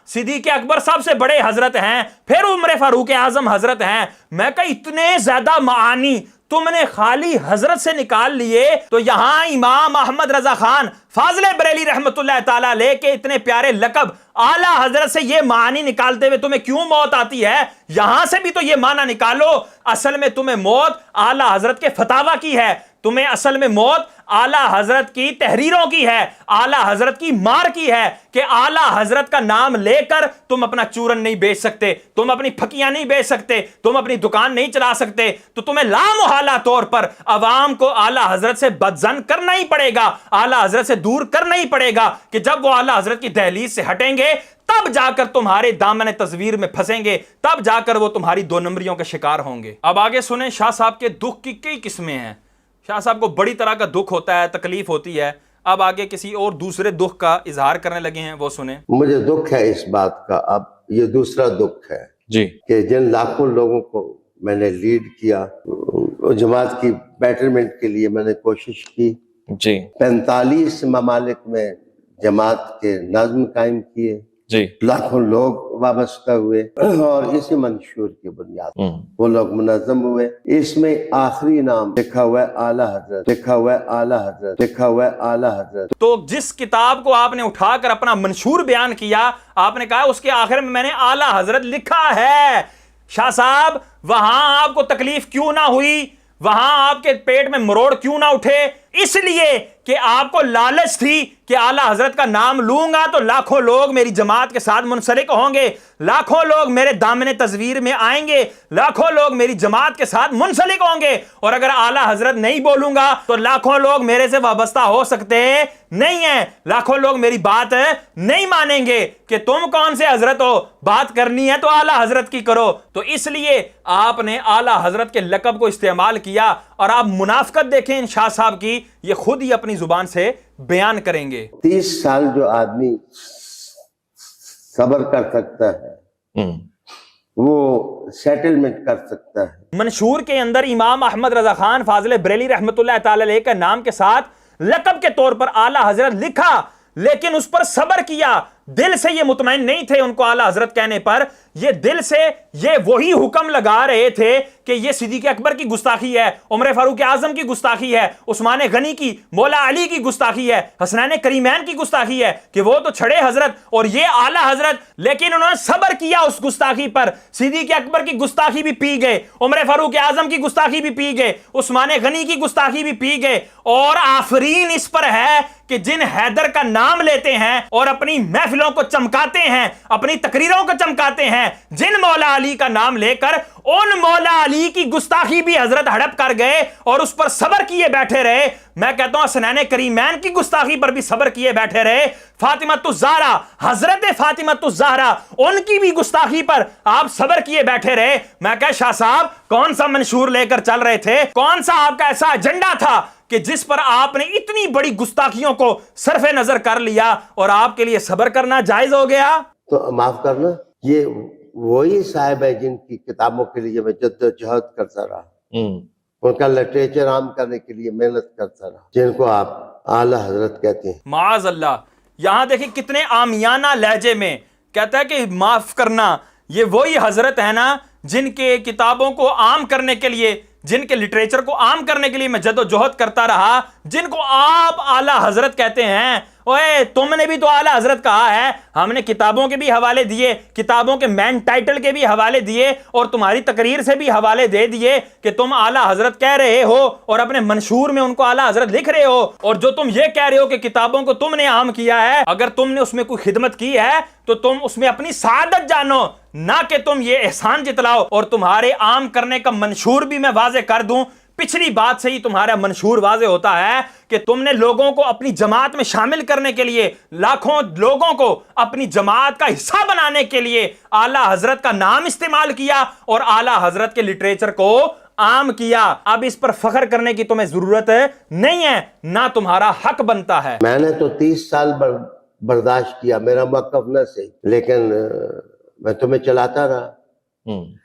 صدیق اکبر سب سے بڑے حضرت ہیں، پھر عمر فاروق اعظم حضرت ہیں. میں کہا اتنے زیادہ معانی تم نے خالی حضرت سے نکال لیے. تو یہاں امام احمد رضا خان فاضل بریلی رحمت اللہ تعالیٰ علیہ کے اتنے پیارے لقب اعلیٰ حضرت سے یہ معنی نکالتے ہوئے تمہیں کیوں موت آتی ہے؟ یہاں سے بھی تو یہ معنی نکالو. اصل میں تمہیں موت اعلیٰ حضرت کے فتاوی کی ہے، تمہیں اصل میں موت اعلیٰ حضرت کی تحریروں کی ہے، اعلیٰ حضرت کی مار کی ہے کہ اعلیٰ حضرت کا نام لے کر تم اپنا چورن نہیں بیچ سکتے، تم اپنی پھکیاں نہیں بیچ سکتے، تم اپنی دکان نہیں چلا سکتے. تو تمہیں لامحالہ طور پر عوام کو اعلیٰ حضرت سے بدظن کرنا ہی پڑے گا، اعلیٰ حضرت سے دور کرنا ہی پڑے گا کہ جب وہ اعلیٰ حضرت کی دہلیز سے ہٹیں گے تب جا کر تمہارے دامن تصویر میں پھنسیں گے، تب جا کر وہ تمہاری دو نمبریوں کے شکار ہوں گے. اب آگے سنیں شاہ صاحب کے دکھ کی کئی قسمیں ہیں. شاہ صاحب کو بڑی طرح کا دکھ ہوتا ہے، تکلیف ہوتی ہے. اب آگے کسی اور دوسرے دکھ کا اظہار کرنے لگے ہیں، وہ سنیں. مجھے دکھ ہے اس بات کا، اب یہ دوسرا دکھ ہے جی کہ جن لاکھوں لوگوں کو میں نے لیڈ کیا، جماعت کی بیٹرمنٹ کے لیے میں نے کوشش کی، جی 45 ممالک میں جماعت کے نظم قائم کیے، جی لاکھوں لوگ وابستہ ہوئے اور اسی منشور کی بنیاد وہ لوگ منظم ہوئے. اس میں آخری نام لکھا ہوا ہے اعلیٰ حضرت، لکھا ہوا ہے اعلیٰ حضرت، لکھا ہوا ہے اعلیٰ حضرت. تو جس کتاب کو آپ نے اٹھا کر اپنا منشور بیان کیا، آپ نے کہا اس کے آخر میں نے اعلیٰ حضرت لکھا ہے. شاہ صاحب وہاں آپ کو تکلیف کیوں نہ ہوئی؟ وہاں آپ کے پیٹ میں مروڑ کیوں نہ اٹھے؟ اس لیے کہ آپ کو لالچ تھی کہ اعلیٰ حضرت کا نام لوں گا تو لاکھوں لوگ میری جماعت کے ساتھ منسلک ہوں گے، لاکھوں لوگ میرے دامن تصویر میں آئیں گے، لاکھوں لوگ میری جماعت کے ساتھ منسلک ہوں گے، اور اگر اعلیٰ حضرت نہیں بولوں گا تو لاکھوں لوگ میرے سے وابستہ ہو سکتے نہیں ہیں، لاکھوں لوگ میری بات نہیں مانیں گے کہ تم کون سے حضرت ہو، بات کرنی ہے تو اعلیٰ حضرت کی کرو. تو اس لیے آپ نے اعلیٰ حضرت کے لقب کو استعمال کیا. اور آپ منافقت دیکھیں ان شاہ صاحب کی، یہ خود ہی اپنی زبان سے بیان کریں گے. 30 سال جو آدمی صبر کر سکتا ہے وہ سیٹلمنٹ کر سکتا ہے. منشور کے اندر امام احمد رضا خان فاضل بریلی رحمت اللہ تعالی علیہ کا نام کے ساتھ لقب کے طور پر اعلیٰ حضرت لکھا، لیکن اس پر صبر کیا. دل سے یہ مطمئن نہیں تھے ان کو اعلیٰ حضرت کہنے پر، یہ دل سے یہ وہی حکم لگا رہے تھے کہ یہ صدیق اکبر کی گستاخی ہے، عمر فاروق اعظم کی گستاخی ہے، عثمان غنی کی، مولا علی کی گستاخی ہے، حسنین کریمین کی گستاخی ہے کہ وہ تو چھڑے حضرت اور یہ اعلیٰ حضرت. لیکن انہوں نے صبر کیا اس گستاخی پر. صدیق اکبر کی گستاخی بھی پی گئے، عمر فاروق اعظم کی گستاخی بھی پی گئے، عثمان غنی کی گستاخی بھی پی گئے. اور آفرین اس پر ہے کہ جن حیدر کا نام لیتے ہیں اور اپنی محفلوں کو چمکاتے ہیں، اپنی تقریروں کو چمکاتے ہیں، جن مولا علی کا نام لے کر ان مولا علی کی گستاخی بھی حضرت ہڑپ کر گئے اور اس پر صبر کیے بیٹھے رہے. میں کہتا ہوں حسنین کریمین کی گستاخی پر بھی صبر کیے بیٹھے رہے. فاطمۃ الزہرا، حضرت فاطمۃ الزہرا، ان کی بھی گستاخی پر آپ صبر کیے بیٹھے رہے. میں کہا شاہ صاحب کون سا منشور لے کر چل رہے تھے؟ کون سا آپ کا ایسا ایجنڈا تھا کہ جس پر آپ نے اتنی بڑی گستاخیوں کو صرف نظر کر لیا اور آپ کے لیے صبر کرنا جائز ہو گیا؟ تو معاف کرنا، یہ وہی صاحب ہے جن کی کتابوں کے لیے میں جدوجہد کرتا رہا، ان کا لٹریچر عام کرنے کے لیے محنت کرتا رہا، جن کو آپ اعلیٰ حضرت کہتے ہیں۔ معاذ اللہ، یہاں دیکھیں کتنے عامیانہ لہجے میں کہتا ہے کہ معاف کرنا، یہ وہی حضرت ہے نا جن کے کتابوں کو عام کرنے کے لیے، جن کے لٹریچر کو عام کرنے کے لیے میں جد و جہد کرتا رہا، جن کو آپ اعلیٰ حضرت کہتے ہیں۔ اوے تم نے بھی تو اعلیٰ حضرت کہا ہے، ہم نے کتابوں کے بھی حوالے دیے، کتابوں کے مین ٹائٹل کے بھی حوالے دیے، اور تمہاری تقریر سے بھی حوالے دے دیے کہ تم اعلیٰ حضرت کہہ رہے ہو اور اپنے منشور میں ان کو اعلیٰ حضرت لکھ رہے ہو، اور جو تم یہ کہہ رہے ہو کہ کتابوں کو تم نے عام کیا ہے، اگر تم نے اس میں کوئی خدمت کی ہے تو تم اس میں اپنی سعادت جانو، نہ کہ تم یہ احسان جتلاؤ۔ اور تمہارے عام کرنے کا منشور بھی میں واضح کر دوں، پچھلی بات سے ہی تمہارا منشور واضح ہوتا ہے کہ تم نے لوگوں کو اپنی جماعت میں شامل کرنے کے لیے، لاکھوں لوگوں کو اپنی جماعت کا حصہ بنانے کے لیے اعلیٰ حضرت کا نام استعمال کیا اور اعلیٰ حضرت کے لٹریچر کو عام کیا۔ اب اس پر فخر کرنے کی تمہیں ضرورت نہیں ہے، نہ تمہارا حق بنتا ہے۔ میں نے تو 30 سال برداشت کیا، میرا موقف نہ صحیح، لیکن میں تمہیں چلاتا رہا،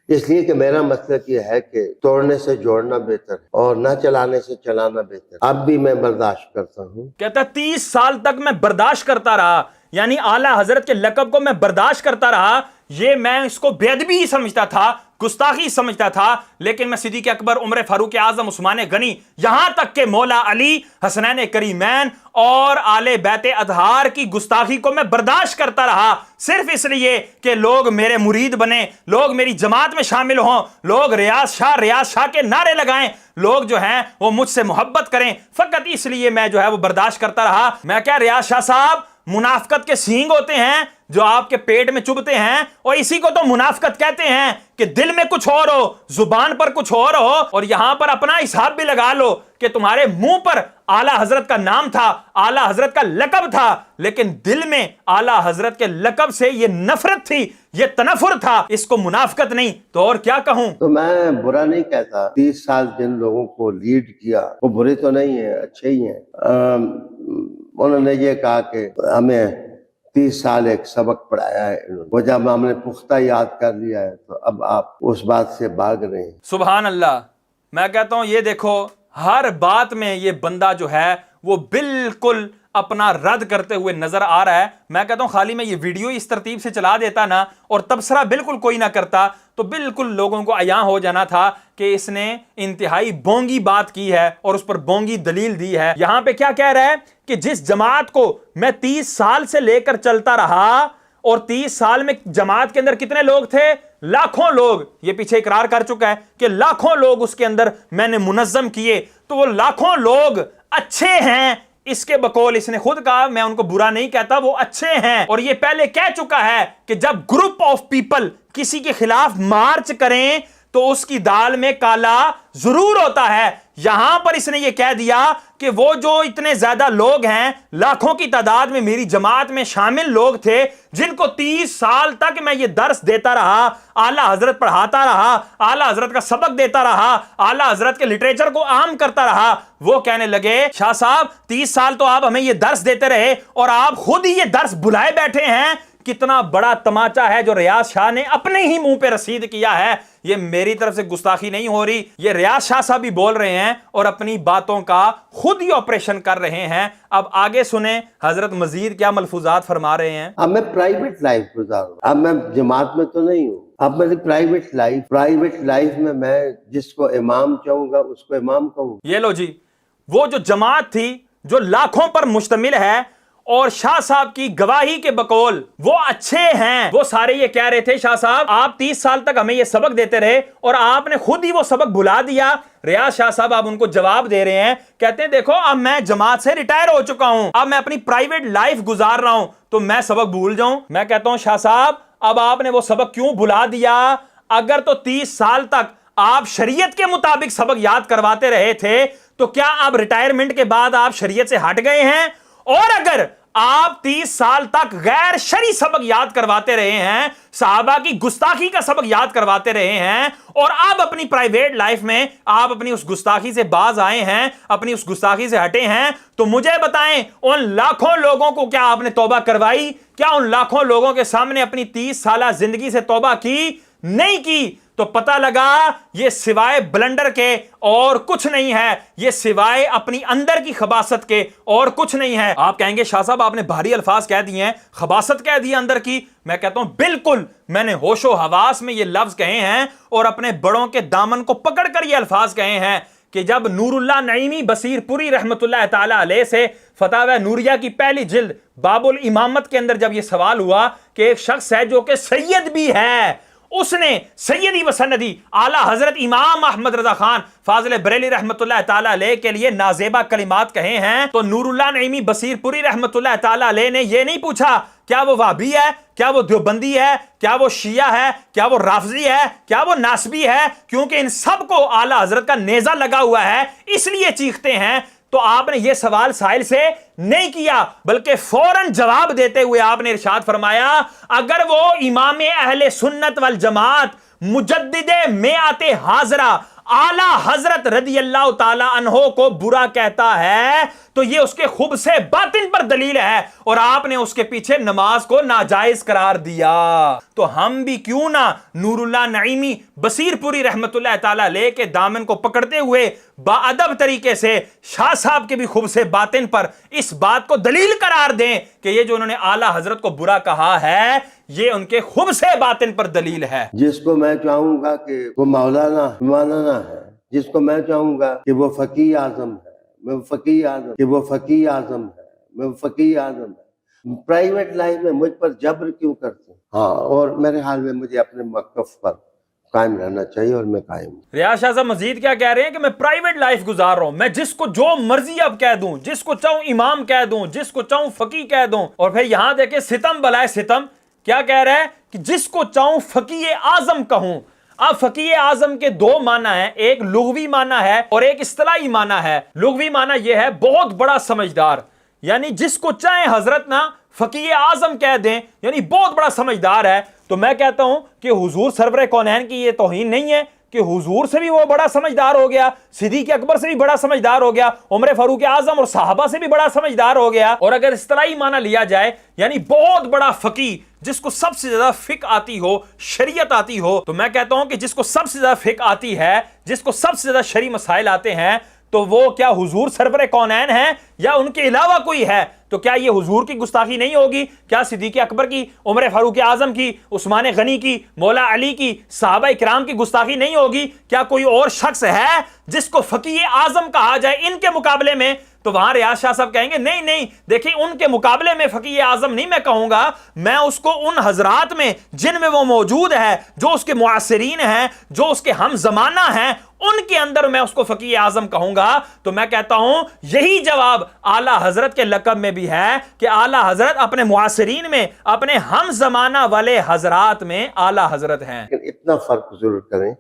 اس لیے کہ میرا مسلک یہ ہے کہ توڑنے سے جوڑنا بہتر ہے اور نہ چلانے سے چلانا بہتر۔ اب بھی میں برداشت کرتا ہوں۔ کہتا 30 سال تک میں برداشت کرتا رہا، یعنی اعلیٰ حضرت کے لقب کو میں برداشت کرتا رہا۔ یہ میں اس کو بے ادبی ہی سمجھتا تھا، گستاخی سمجھتا تھا، لیکن میں صدیق اکبر، عمر فاروق اعظم، عثمان غنی، یہاں تک کہ مولا علی، حسنین کریمین اور آل بیت اطہار کی گستاخی کو میں برداشت کرتا رہا، صرف اس لیے کہ لوگ میرے مرید بنے، لوگ میری جماعت میں شامل ہوں، لوگ ریاض شاہ کے نعرے لگائیں، لوگ جو ہیں وہ مجھ سے محبت کریں، فقط اس لیے میں جو ہے وہ برداشت کرتا رہا۔ میں کیا ریاض شاہ صاحب منافقت کے سینگ ہوتے ہیں جو آپ کے پیٹ میں چبھتے ہیں، اور اسی کو تو منافقت کہتے ہیں کہ دل میں کچھ اور ہو، زبان پر کچھ اور ہو، اور یہاں پر اپنا حساب بھی لگا لو کہ تمہارے منہ پر اعلیٰ حضرت کا نام تھا، اعلیٰ حضرت کا لقب تھا، لیکن دل میں اعلیٰ حضرت کے لقب سے یہ نفرت تھی، یہ تنفر تھا، اس کو منافقت نہیں تو اور کیا کہوں۔ تو میں برا نہیں کہتا، 30 سال جن لوگوں کو لیڈ کیا وہ برے تو نہیں ہیں، اچھے ہی ہیں۔ انہوں نے یہ کہا کہ ہمیں 30 سال ایک سبق پڑھایا ہے، وہ جب ہم نے پختہ یاد کر لیا ہے تو اب آپ اس بات سے بھاگ رہے ہیں۔ سبحان اللہ۔ میں کہتا ہوں یہ دیکھو، ہر بات میں یہ بندہ جو ہے وہ بالکل اپنا رد کرتے ہوئے نظر آ رہا ہے۔ میں کہتا ہوں خالی میں یہ ویڈیو اس ترتیب سے چلا دیتا نا اور تبصرہ بالکل کوئی نہ کرتا تو بالکل لوگوں کو عیاں ہو جانا تھا کہ اس نے انتہائی بونگی بات کی ہے اور اس پر بونگی دلیل دی ہے۔ یہاں پہ کیا کہہ رہا ہے کہ جس جماعت کو میں 30 سال سے لے کر چلتا رہا، اور 30 سال میں جماعت کے اندر کتنے لوگ تھے؟ لاکھوں لوگ، یہ پیچھے اقرار کر چکا ہے کہ لاکھوں لوگ اس کے اندر میں نے منظم کیے، تو وہ لاکھوں لوگ اچھے ہیں، اس کے بقول اس نے خود کہا، میں ان کو برا نہیں کہتا، وہ اچھے ہیں، اور یہ پہلے کہہ چکا ہے کہ جب گروپ آف پیپل کسی کے خلاف مارچ کریں تو اس کی دال میں کالا ضرور ہوتا ہے۔ یہاں پر اس نے یہ کہہ دیا کہ وہ جو اتنے زیادہ لوگ ہیں، لاکھوں کی تعداد میں میری جماعت میں شامل لوگ تھے، جن کو 30 سال تک میں یہ درس دیتا رہا، اعلیٰ حضرت پڑھاتا رہا، اعلیٰ حضرت کا سبق دیتا رہا، اعلیٰ حضرت کے لٹریچر کو عام کرتا رہا، وہ کہنے لگے شاہ صاحب 30 سال تو آپ ہمیں یہ درس دیتے رہے اور آپ خود ہی یہ درس بلائے بیٹھے ہیں۔ کتنا بڑا تماچا ہے جو ریاض شاہ نے اپنے ہی منہ پہ رسید کیا ہے۔ یہ میری طرف سے گستاخی نہیں ہو رہی، یہ ریاض شاہ صاحب بھی بول رہے ہیں اور اپنی باتوں کا خود ہی آپریشن کر رہے ہیں۔ اب آگے سنیں حضرت مزید کیا ملفوظات فرما رہے ہیں۔ اب میں پرائیویٹ لائف گزار رہا ہوں، اب میں جماعت میں تو نہیں ہوں، اب میری پرائیویٹ لائف میں جس کو امام چاہوں گا اس کو امام کہوں۔ یہ لو جی، وہ جو جماعت تھی جو لاکھوں پر مشتمل ہے اور شاہ صاحب کی گواہی کے بقول وہ اچھے ہیں، وہ سارے یہ کہہ رہے تھے شاہ صاحب آپ 30 سال تک ہمیں یہ سبق دیتے رہے اور آپ نے خود ہی وہ سبق بھلا دیا۔ ریاض شاہ صاحب آپ ان کو جواب دے رہے ہیں، کہتے ہیں دیکھو اب میں جماعت سے ریٹائر ہو چکا ہوں، اب میں اپنی پرائیویٹ لائف گزار رہا ہوں تو میں سبق بھول جاؤں؟ میں کہتا ہوں شاہ صاحب اب آپ نے وہ سبق کیوں بھلا دیا؟ اگر تو 30 سال تک آپ شریعت کے مطابق سبق یاد کرواتے رہے تھے تو کیا اب ریٹائرمنٹ کے بعد آپ شریعت سے ہٹ گئے ہیں؟ اور اگر آپ 30 سال تک غیر شرعی سبق یاد کرواتے رہے ہیں, صحابہ کی گستاخی کا سبق یاد کرواتے رہے ہیں, اور اب اپنی پرائیویٹ لائف میں آپ اپنی اس گستاخی سے باز آئے ہیں, اپنی اس گستاخی سے ہٹے ہیں. تو مجھے بتائیں, ان لاکھوں لوگوں کو کیا آپ نے توبہ کروائی؟ کیا ان لاکھوں لوگوں کے سامنے اپنی 30 سالہ زندگی سے توبہ کی؟ نہیں کی. تو پتہ لگا یہ سوائے بلنڈر کے اور کچھ نہیں ہے, یہ سوائے اپنی اندر کی خباثت کے اور کچھ نہیں ہے. آپ کہیں گے شاہ صاحب آپ نے بھاری الفاظ کہہ دیے ہیں, خباثت کہہ دی اندر کی. میں کہتا ہوں بالکل, میں نے ہوش و حواس میں یہ لفظ کہے ہیں اور اپنے بڑوں کے دامن کو پکڑ کر یہ الفاظ کہے ہیں کہ جب نور اللہ نعیمی بصیر پوری رحمت اللہ تعالی علیہ سے فتاوی نوریہ کی پہلی جلد باب الامامت کے اندر جب یہ سوال ہوا کہ ایک شخص ہے جو کہ سید بھی ہے, اس نے سیدی و سندی اعلیٰ حضرت امام احمد رضا خان فاضل بریلی رحمت اللہ تعالی علیہ کے لیے نازیبہ کلمات کہے ہیں, تو نور اللہ نعیمی بصیر پوری رحمت اللہ تعالی علیہ نے یہ نہیں پوچھا کیا وہ وہابی ہے, کیا وہ دیوبندی ہے, کیا وہ شیعہ ہے, کیا وہ رافضی ہے, کیا وہ ناسبی ہے, کیونکہ ان سب کو اعلیٰ حضرت کا نیزہ لگا ہوا ہے اس لیے چیختے ہیں. تو آپ نے یہ سوال سائل سے نہیں کیا, بلکہ فوراً جواب دیتے ہوئے آپ نے ارشاد فرمایا اگر وہ امام اہل سنت والجماعت مجدد میعت حاضرہ اعلیٰ حضرت رضی اللہ تعالی عنہ کو برا کہتا ہے تو یہ اس کے خبث باطن پر دلیل ہے, اور آپ نے اس کے پیچھے نماز کو ناجائز قرار دیا. تو ہم بھی کیوں نہ نور اللہ نعیمی بصیر پوری رحمت اللہ تعالی علیہ کے دامن کو پکڑتے ہوئے باادب طریقے سے شاہ صاحب کے بھی خبث باطن پر اس بات کو دلیل قرار دیں کہ یہ جو انہوں نے اعلیٰ حضرت کو برا کہا ہے یہ ان کے خبث باطن پر دلیل ہے. جس کو میں چاہوں گا کہ وہ مولانا مولانا ہے, جس کو میں چاہوں گا کہ وہ فقیہ اعظم ہے, میں فقیہ اعظم, کہ وہ فقیہ اعظم ہے, میں فقیہ اعظم ہے. پرائیویٹ لائف میں مجھ پر جبر کیوں کرتے ہیں؟ ہاں, اور میرے حال میں مجھے اپنے موقف پر قائم رہنا چاہیے اور میں قائم ہوں. ریاض شاہ صاحب مزید کیا کہہ رہے ہیں کہ میں پرائیویٹ لائف گزار رہا ہوں, میں جس کو جو مرضی اب کہہ دوں, جس کو چاہوں امام کہہ دوں, جس کو چاہوں فقیہ کہہ دوں. اور پھر یہاں دیکھیں ستم بلائے ستم, کیا کہہ رہا ہے کہ جس کو چاہوں فقیہ اعظم کہوں. اب فقیہ اعظم کے دو معنی ہیں, ایک لغوی معنی ہے اور ایک اصطلاحی معنی ہے. لغوی معنی یہ ہے بہت بڑا سمجھدار, یعنی جس کو چاہیں حضرت نا فقیہ اعظم کہہ دیں یعنی بہت بڑا سمجھدار ہے. تو میں کہتا ہوں کہ حضور سرور کونین کی یہ توہین نہیں ہے کہ حضور سے بھی وہ بڑا سمجھدار ہو گیا, صدیق اکبر سے بھی بڑا سمجھدار ہو گیا, عمر فاروق اعظم اور صحابہ سے بھی بڑا سمجھدار ہو گیا. اور اگر اصطلاحی معنی لیا جائے یعنی بہت بڑا فقیہ جس کو سب سے زیادہ فقہ آتی ہو, شریعت آتی ہو, تو میں کہتا ہوں کہ جس کو سب سے زیادہ فقہ آتی ہے, جس کو سب سے زیادہ شرعی مسائل آتے ہیں, تو وہ کیا حضور سرور کونین ہیں یا ان کے علاوہ کوئی ہے؟ تو کیا یہ حضور کی گستاخی نہیں ہوگی؟ کیا صدیق اکبر کی, عمر فاروق اعظم کی, عثمان غنی کی, مولا علی کی, صحابہ اکرام کی گستاخی نہیں ہوگی؟ کیا کوئی اور شخص ہے جس کو فقیہ اعظم کہا جائے ان کے مقابلے میں؟ تو وہاں ریاض شاہ صاحب کہیں گے نہیں نہیں, دیکھیں ان کے مقابلے میں فقیہ اعظم نہیں میں کہوں گا, میں اس کو ان حضرات میں جن میں وہ موجود ہے, جو اس کے معاصرین ہیں, جو اس کے ہم زمانہ ہیں, ان کے اندر میں اس کو فقیہ اعظم کہوں گا. تو میں کہتا ہوں یہی جواب اعلیٰ حضرت کے لقب میں بھی ہے کہ اعلیٰ حضرت اپنے معاصرین میں, اپنے ہم زمانہ والے حضرات میں اعلیٰ حضرت ہیں. اتنا فرق ضرور کریں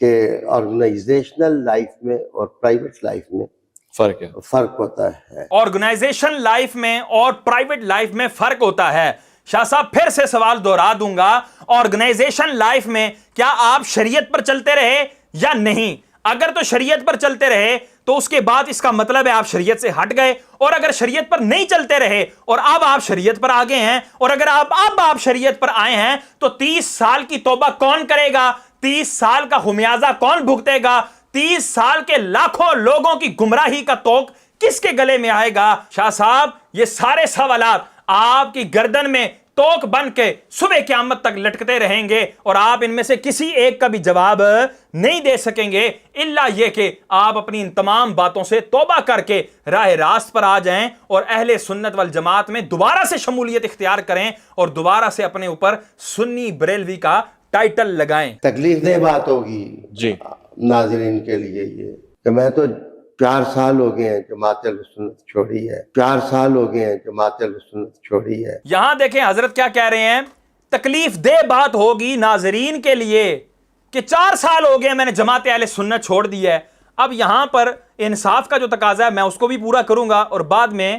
کہ آرگنائزیشنل لائف میں اور پرائیویٹ لائف میں فرق ہوتا ہے. آرگنائزیشن لائف میں اور پرائیویٹ لائف میں فرق ہوتا ہے. شاہ صاحب پھر سے سوال دہرا دوں گا, آرگنائزیشن لائف میں کیا آپ شریعت پر چلتے رہے یا نہیں؟ اگر تو شریعت پر چلتے رہے تو اس کے بعد اس کا مطلب ہے آپ شریعت سے ہٹ گئے, اور اگر شریعت پر نہیں چلتے رہے اور اب آپ شریعت پر آگے ہیں, اور اگر آپ شریعت پر آئے ہیں تو 30 سال کی توبہ کون کرے گا؟ 30 سال کا خمیازہ کون بھگتے گا؟ 30 سال کے لاکھوں لوگوں کی گمراہی کا توق کس کے گلے میں آئے گا؟ شاہ صاحب یہ سارے سوالات آپ کی گردن میں توق بن کے صبح قیامت تک لٹکتے رہیں گے, اور آپ ان میں سے کسی ایک کا بھی جواب نہیں دے سکیں گے, الا یہ کہ آپ اپنی ان تمام باتوں سے توبہ کر کے راہ راست پر آ جائیں اور اہل سنت والجماعت میں دوبارہ سے شمولیت اختیار کریں اور دوبارہ سے اپنے اوپر سنی بریلوی کا ٹائٹل لگائیں. تکلیف دہ بات ہوگی جی ناظرین کے لیے یہ کہ میں تو 4 سال ہو گئے ہیں جماعت اہل سنت چھوڑی ہے, 4 سال ہو گئے ہیں جماعت اہل سنت چھوڑی ہے. یہاں دیکھیں حضرت کیا کہہ رہے ہیں, تکلیف دہ بات ہوگی ناظرین کے لیے کہ 4 سال ہو گئے میں نے جماعت اہل سنت چھوڑ دی ہے. اب یہاں پر انصاف کا جو تقاضا ہے میں اس کو بھی پورا کروں گا, اور بعد میں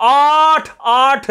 8-8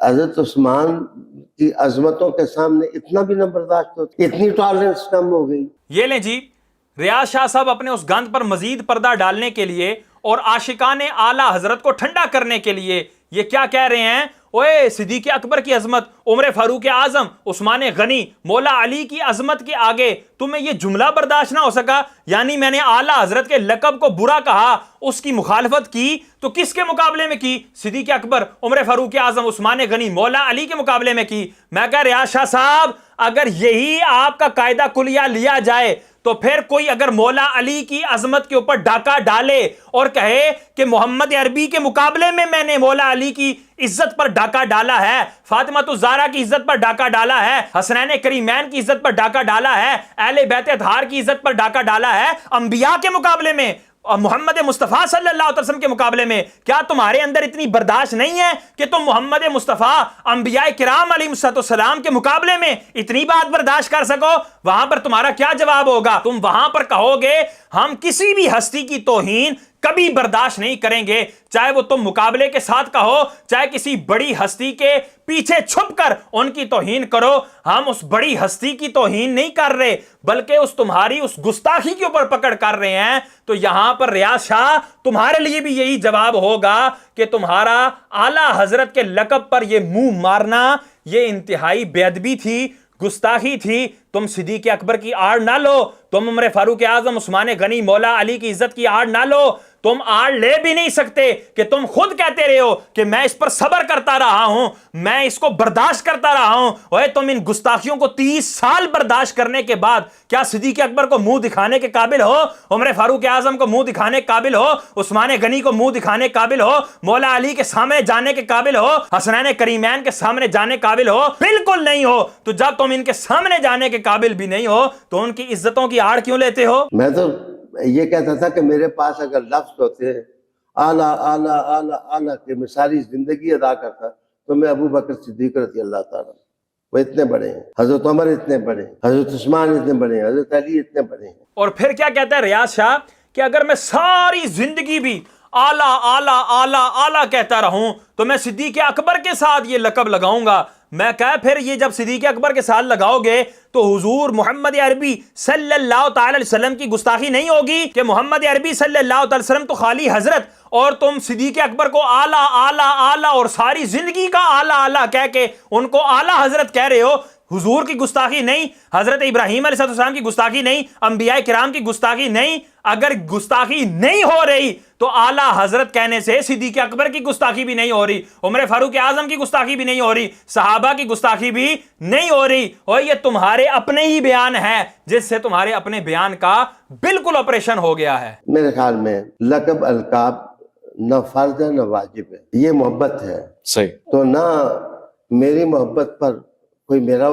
حضرت عثمان کی عظمتوں کے سامنے اتنا بھی نہ برداشت ہوتا، اتنی ٹالرنس کم ہو گئی. یہ لیں جی، ریاض شاہ صاحب اپنے اس گند پر مزید پردہ ڈالنے کے لیے اور عاشقان اعلیٰ حضرت کو ٹھنڈا کرنے کے لیے یہ کیا کہہ رہے ہیں؟ اوے صدیق اکبر کی عظمت، عمر فاروق اعظم، عثمان غنی، مولا علی کی عظمت کے آگے تمہیں یہ جملہ برداشت نہ ہو سکا؟ یعنی میں نے اعلیٰ حضرت کے لقب کو برا کہا، اس کی مخالفت کی تو کس کے مقابلے میں کی؟ صدیق اکبر، عمر فاروق اعظم، عثمان غنی، مولا علی کے مقابلے میں کی. میں کہہ ریاض شاہ صاحب اگر یہی آپ کا قاعدہ کلیہ لیا جائے تو پھر کوئی اگر مولا علی کی عظمت کے اوپر ڈاکہ ڈالے اور کہے کہ محمد عربی کے مقابلے میں نے مولا علی کی عزت پر ڈاکہ ڈالا ہے، فاطمہ الزہرا کی عزت پر ڈاکہ ڈالا ہے، حسنین کریمین کی عزت پر ڈاکہ ڈالا ہے، اہل بیت اطہار کی عزت پر ڈاکہ ڈالا ہے انبیاء کے مقابلے میں اور محمد مصطفیٰ صلی اللہ علیہ وسلم کے مقابلے میں، کیا تمہارے اندر اتنی برداشت نہیں ہے کہ تم محمد مصطفیٰ انبیاء کرام علیہ السلام کے مقابلے میں اتنی بات برداشت کر سکو؟ وہاں پر تمہارا کیا جواب ہوگا؟ تم وہاں پر کہو گے ہم کسی بھی ہستی کی توہین کبھی برداشت نہیں کریں گے، چاہے وہ تم مقابلے کے ساتھ کہو، چاہے کسی بڑی ہستی کے پیچھے چھپ کر ان کی توہین کرو. ہم اس بڑی ہستی کی توہین نہیں کر رہے بلکہ اس تمہاری اس گستاخی کے اوپر پکڑ کر رہے ہیں. تو یہاں پر ریاض شاہ تمہارے لیے بھی یہی جواب ہوگا کہ تمہارا اعلیٰ حضرت کے لقب پر یہ منہ مارنا یہ انتہائی بے ادبی تھی، گستاخی تھی. تم صدیق اکبر کی آڑ نہ لو، تم عمر فاروق اعظم، عثمان غنی، مولا علی کی عزت کی آڑ نہ لو. تم آڑ لے بھی نہیں سکتے کہ تم خود کہتے رہے ہو کہ میں اس پر صبر کرتا رہا ہوں، میں اس کو برداشت کرتا رہا ہوں. اوے تم ان گستاخیوں کو 30 سال برداشت کرنے کے بعد کیا صدیق اکبر کو منہ دکھانے کے قابل ہو؟ عمر فاروق اعظم کو منہ دکھانے کے قابل ہو؟ عثمان غنی کو منہ دکھانے کے قابل ہو؟ مولا علی کے سامنے جانے کے قابل ہو؟ حسنین کریمین کے سامنے جانے کے قابل ہو؟ بالکل نہیں ہو. تو جب تم ان کے سامنے جانے کے قابل بھی نہیں ہو تو ان کی عزتوں کی آڑ کیوں لیتے ہو؟ میں تو یہ کہتا تھا کہ میرے پاس اگر لفظ ہوتے اعلیٰ اعلیٰ اعلیٰ اعلیٰ کہ میں ساری زندگی ادا کرتا تو میں ابو بکر صدیق رضی اللہ تعالیٰ، وہ اتنے بڑے ہیں، حضرت عمر اتنے بڑے ہیں، حضرت عثمان اتنے بڑے ہیں، حضرت علی اتنے بڑے ہیں. اور پھر کیا کہتا ہے ریاض شاہ کہ اگر میں ساری زندگی بھی اعلیٰ اعلیٰ اعلیٰ اعلیٰ کہتا رہوں تو میں صدیق اکبر کے ساتھ یہ لقب لگاؤں گا. میں کہا پھر یہ جب صدیق اکبر کے ساتھ لگاؤ گے تو حضور محمد عربی صلی اللہ تعالی علیہ وسلم کی گستاخی نہیں ہوگی کہ محمد عربی صلی اللہ تعالی وسلم تو خالی حضرت اور تم صدیق اکبر کو اعلیٰ اعلیٰ اعلیٰ اور ساری زندگی کا اعلیٰ اعلیٰ کہہ کے ان کو اعلیٰ حضرت کہہ رہے ہو. حضور کی گستاخی نہیں، حضرت ابراہیم علیہ السلام کی گستاخی نہیں، انبیاء کرام کی گستاخی نہیں. اگر گستاخی نہیں ہو رہی تو اعلیٰ حضرت کہنے سے صدیق اکبر کی گستاخی بھی نہیں ہو رہی، عمر فاروق اعظم کی گستاخی بھی نہیں ہو رہی، صحابہ کی گستاخی بھی نہیں ہو رہی. اور یہ تمہارے اپنے ہی بیان ہے جس سے تمہارے اپنے بیان کا بالکل آپریشن ہو گیا ہے. میرے خیال میں لقب القاب نہ فرض ہے نہ واجب ہے، یہ محبت ہے. صحیح. تو نہ میری محبت پر کوئی میرا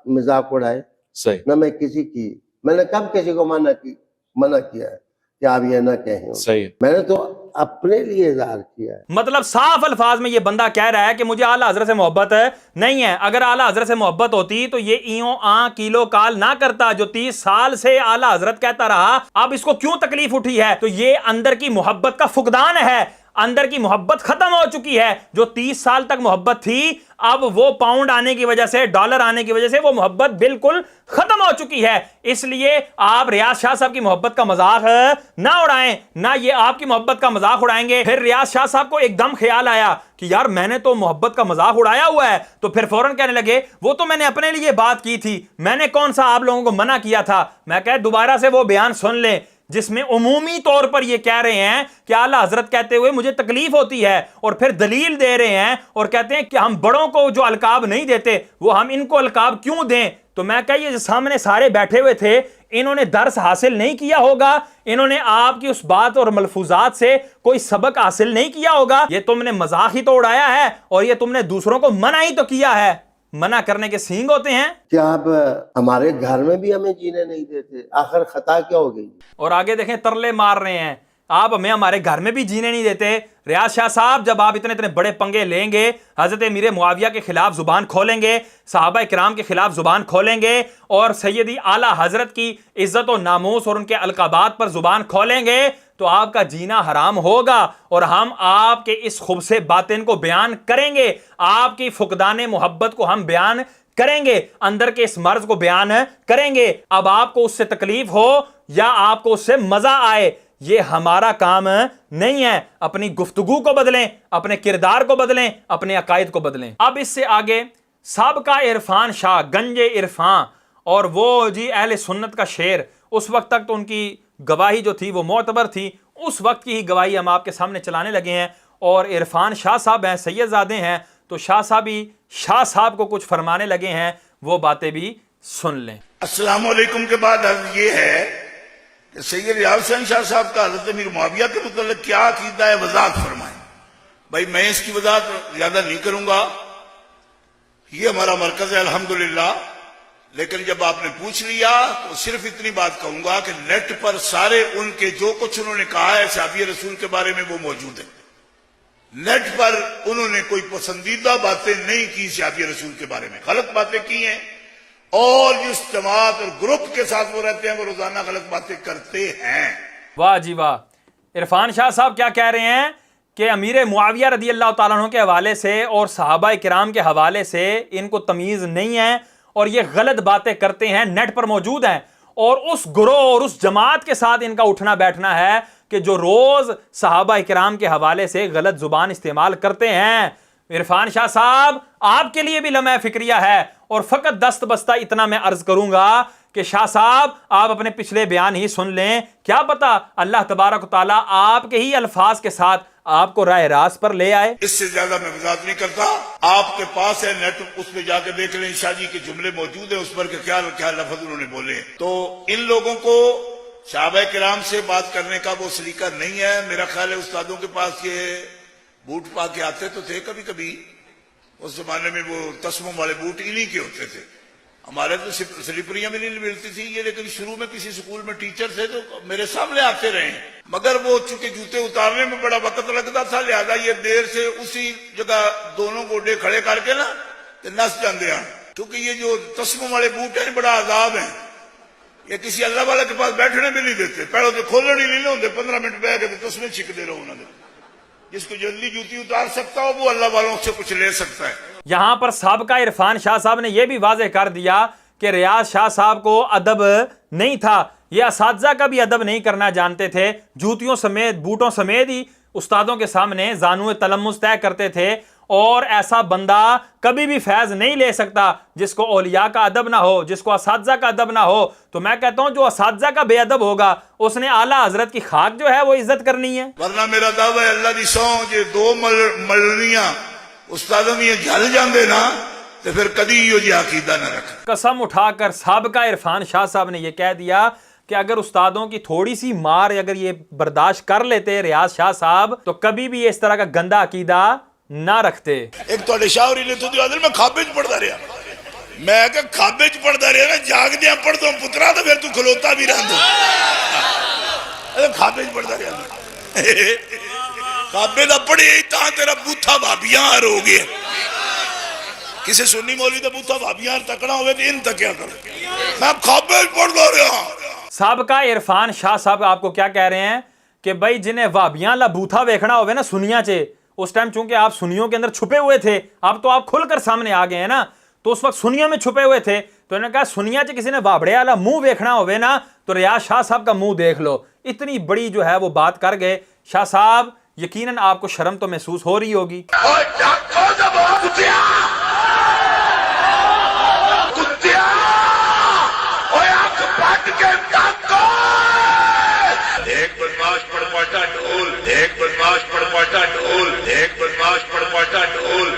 مذاق اڑائے، صحیح. نہ میں کسی کی، میں نے کب کسی کو منع کیا ہے کہ آپ یہ نہ کہیں. صحیح. میں نے تو اپنے لیے اظہار کیا ہے. مطلب صاف الفاظ میں یہ بندہ کہہ رہا ہے کہ مجھے اعلیٰ حضرت سے محبت نہیں ہے. اگر اعلیٰ حضرت سے محبت ہوتی تو یہ ایوں کیلو کال نہ کرتا جو 30 سال سے اعلیٰ حضرت کہتا رہا. اب اس کو کیوں تکلیف اٹھی ہے؟ تو یہ اندر کی محبت کا فقدان ہے، اندر کی محبت ختم ہو چکی ہے. جو 30 سال تک محبت تھی اب وہ پاؤنڈ آنے کی وجہ سے، ڈالر آنے کی وجہ سے وہ محبت بالکل ختم ہو چکی ہے. اس لیے آپ ریاض شاہ صاحب کی محبت کا مذاق نہ اڑائیں، نہ یہ آپ کی محبت کا مذاق اڑائیں گے. پھر ریاض شاہ صاحب کو ایک دم خیال آیا کہ یار میں نے تو محبت کا مذاق اڑایا ہوا ہے. تو پھر فوراً کہنے لگے وہ تو میں نے اپنے لیے بات کی تھی، میں نے کون سا آپ لوگوں کو منع کیا تھا. میں کہا دوبارہ سے وہ بیان سن لیں جس میں عمومی طور پر یہ کہہ رہے ہیں کہ اعلیٰ حضرت کہتے ہوئے مجھے تکلیف ہوتی ہے، اور پھر دلیل دے رہے ہیں اور کہتے ہیں کہ ہم بڑوں کو جو القاب نہیں دیتے وہ ہم ان کو القاب کیوں دیں. تو میں کہا یہ سامنے سارے بیٹھے ہوئے تھے، انہوں نے درس حاصل نہیں کیا ہوگا، انہوں نے آپ کی اس بات اور ملفوظات سے کوئی سبق حاصل نہیں کیا ہوگا. یہ تم نے مذاق ہی تو اڑایا ہے اور یہ تم نے دوسروں کو منع ہی تو کیا ہے. منع کرنے کے سینگ ہوتے ہیں. کیا آپ ہمارے گھر میں بھی ہمیں جینے نہیں دیتے؟ آخر خطا کیا ہو گئی؟ اور آگے دیکھیں ترلے مار رہے ہیں آپ ہمیں ہمارے گھر میں بھی جینے نہیں دیتے. ریاض شاہ صاحب جب آپ اتنے بڑے پنگے لیں گے، حضرت امیر معاویہ کے خلاف زبان کھولیں گے، صحابہ کرام کے خلاف زبان کھولیں گے اور سیدی اعلیٰ حضرت کی عزت و ناموس اور ان کے القابات پر زبان کھولیں گے، تو آپ کا جینا حرام ہوگا، اور ہم آپ کے اس خبث باطن کو بیان کریں گے، آپ کی فقدان محبت کو ہم بیان کریں گے، اندر کے اس مرض کو بیان کریں گے۔ اب آپ کو اس سے تکلیف ہو یا آپ کو اس سے مزہ آئے، یہ ہمارا کام نہیں ہے۔ اپنی گفتگو کو بدلیں، اپنے کردار کو بدلیں، اپنے عقائد کو بدلیں۔ اب اس سے آگے سابقہ عرفان شاہ، گنج عرفان، اور وہ جی اہل سنت کا شیر، اس وقت تک تو ان کی گواہی جو تھی وہ معتبر تھی، اس وقت کی ہی گواہی ہم آپ کے سامنے چلانے لگے ہیں۔ اور عرفان شاہ صاحب ہیں، سید زادے ہیں، تو شاہ صاحب ہی شاہ صاحب کو کچھ فرمانے لگے ہیں، وہ باتیں بھی سن لیں۔ السلام علیکم کے بعد عرض یہ ہے کہ سید ریاض حسین شاہ صاحب کا حضرت امیر معاویہ کے متعلق کیا عقیدہ ہے، وضاحت فرمائیں۔ بھائی میں اس کی وضاحت زیادہ نہیں کروں گا، یہ ہمارا مرکز ہے الحمدللہ، لیکن جب آپ نے پوچھ لیا تو صرف اتنی بات کہوں گا کہ نیٹ پر سارے ان کے جو کچھ انہوں نے کہا ہے صحابی رسول کے بارے میں وہ موجود ہے۔ نیٹ پر انہوں نے کوئی پسندیدہ باتیں نہیں کی صحابی رسول کے بارے میں، غلط باتیں کی ہیں، اور جس جماعت اور گروپ کے ساتھ وہ رہتے ہیں وہ روزانہ غلط باتیں کرتے ہیں۔ واہ جی واہ، عرفان شاہ صاحب کیا کہہ رہے ہیں کہ امیر معاویہ رضی اللہ تعالیٰ عنہ کے حوالے سے اور صحابہ کرام کے حوالے سے ان کو تمیز نہیں ہے، اور یہ غلط باتیں کرتے ہیں، نیٹ پر موجود ہیں، اور اس گروہ اور اس جماعت کے ساتھ ان کا اٹھنا بیٹھنا ہے کہ جو روز صحابہ کرام کے حوالے سے غلط زبان استعمال کرتے ہیں۔ عرفان شاہ صاحب آپ کے لیے بھی لمحہ فکریہ ہے، اور فقط دست بستہ اتنا میں عرض کروں گا کہ شاہ صاحب آپ اپنے پچھلے بیان ہی سن لیں، کیا پتا اللہ تبارک و تعالیٰ آپ کے ہی الفاظ کے ساتھ آپ کو راہ راست پر لے آئے۔ اس سے زیادہ میں وضاحت نہیں کرتا، آپ کے پاس ہے نیٹ، اس پہ جا کے دیکھ لیں، شاہ جی کے جملے موجود ہیں اس پر کہ کیا کیا لفظ انہوں نے بولے ہیں۔ تو ان لوگوں کو صحابہ کرام سے بات کرنے کا وہ سلیقہ نہیں ہے۔ میرا خیال ہے استادوں کے پاس یہ بوٹ پا کے آتے تو تھے کبھی کبھی، اس زمانے میں وہ تسموں والے بوٹ انہی کے ہوتے تھے، ہمارے تو سلیپریاں بھی نہیں ملتی تھی یہ، لیکن شروع میں کسی سکول میں ٹیچر تھے تو میرے سامنے آتے رہے ہیں، مگر وہ چونکہ جوتے اتارنے میں بڑا وقت لگتا تھا، لہذا یہ دیر سے اسی جگہ دونوں گوڈے کھڑے کر کے نا نس جاندے ہیں، کیونکہ یہ جو تسموں والے بوٹ ہیں بڑا عذاب ہیں، یہ کسی اللہ والا کے پاس بیٹھنے بھی نہیں دیتے، پہلے تو کھولنے ہی نہیں ہوتے، 15 منٹ بیٹھ کے تسمے چھک دے رہو انہوں نے۔ جس کو جلدی جوتی اتار سکتا ہو وہ اللہ والوں سے کچھ لے سکتا ہے۔ یہاں پر سابقہ عرفان شاہ صاحب نے یہ بھی واضح کر دیا کہ ریاض شاہ صاحب کو ادب نہیں تھا، یہ اساتذہ کا بھی ادب نہیں کرنا جانتے تھے، جوتیوں سمیت بوٹوں سمیت ہی استادوں کے سامنے زانو تلمس طے کرتے تھے، اور ایسا بندہ کبھی بھی فیض نہیں لے سکتا جس کو اولیاء کا ادب نہ ہو، جس کو اساتذہ کا ادب نہ ہو۔ تو میں کہتا ہوں جو اساتذہ کا بے ادب ہوگا اس نے اعلیٰ حضرت کی خاک جو ہے وہ عزت کرنی ہے، ورنہ میرا دعویٰ ہے اللہ دی سوں جے دو ملنیاں استادوں میں جھل جاندے نا تو پھر کدی یہ جی عقیدہ نہ رکھ۔ قسم اٹھا کر سابقہ عرفان شاہ صاحب نے یہ کہہ دیا کہ اگر استادوں کی تھوڑی سی مار اگر یہ برداشت کر لیتے ریاض شاہ صاحب تو کبھی بھی اس طرح کا گندا عقیدہ نہ رکھتے۔ ایک تو شاہوری نے تو میں خوابے چ پڑھتا رہا، میں کہ خوابے چ پڑھتا رہا نا، جاگ دیا پڑھ دو پترا تو پھر تو کھلوتا بھی رہتا، خوابے چ پڑھتا رہا، خوابے دا پڑھے تا تیرا بوتھا بھابیاں ہار ہو گیا، کسی سنی مولوی دا بوتھا بھابیاں ہار تکنا ہوئے تو ان تکیا کرو، میں خوابے چ پڑھتا رہا۔ سابقہ عرفان شاہ صاحب آپ کو کیا کہہ رہے ہیں کہ بھائی جنہیں وابیاں لا بوتھا ویکھنا ہوئے نا سنیاں چے، اس ٹائم چونکہ آپ سنیوں کے اندر چھپے ہوئے تھے، اب تو آپ کھل کر سامنے آ گئے ہیں نا، تو اس وقت سنیوں میں چھپے ہوئے تھے، تو انہوں نے کہا سنیا چے کسی نے وابڑے والا منہ ویکھنا ہوئے نا تو ریاض شاہ صاحب کا منہ دیکھ لو۔ اتنی بڑی جو ہے وہ بات کر گئے شاہ صاحب، یقیناً آپ کو شرم تو محسوس ہو رہی ہوگی۔ ایک بدماش پڑ پاٹا ڈھول، ایک بدماش پڑ پاٹا ڈھول، ایک بدماش پڑ پاٹا ڈھول،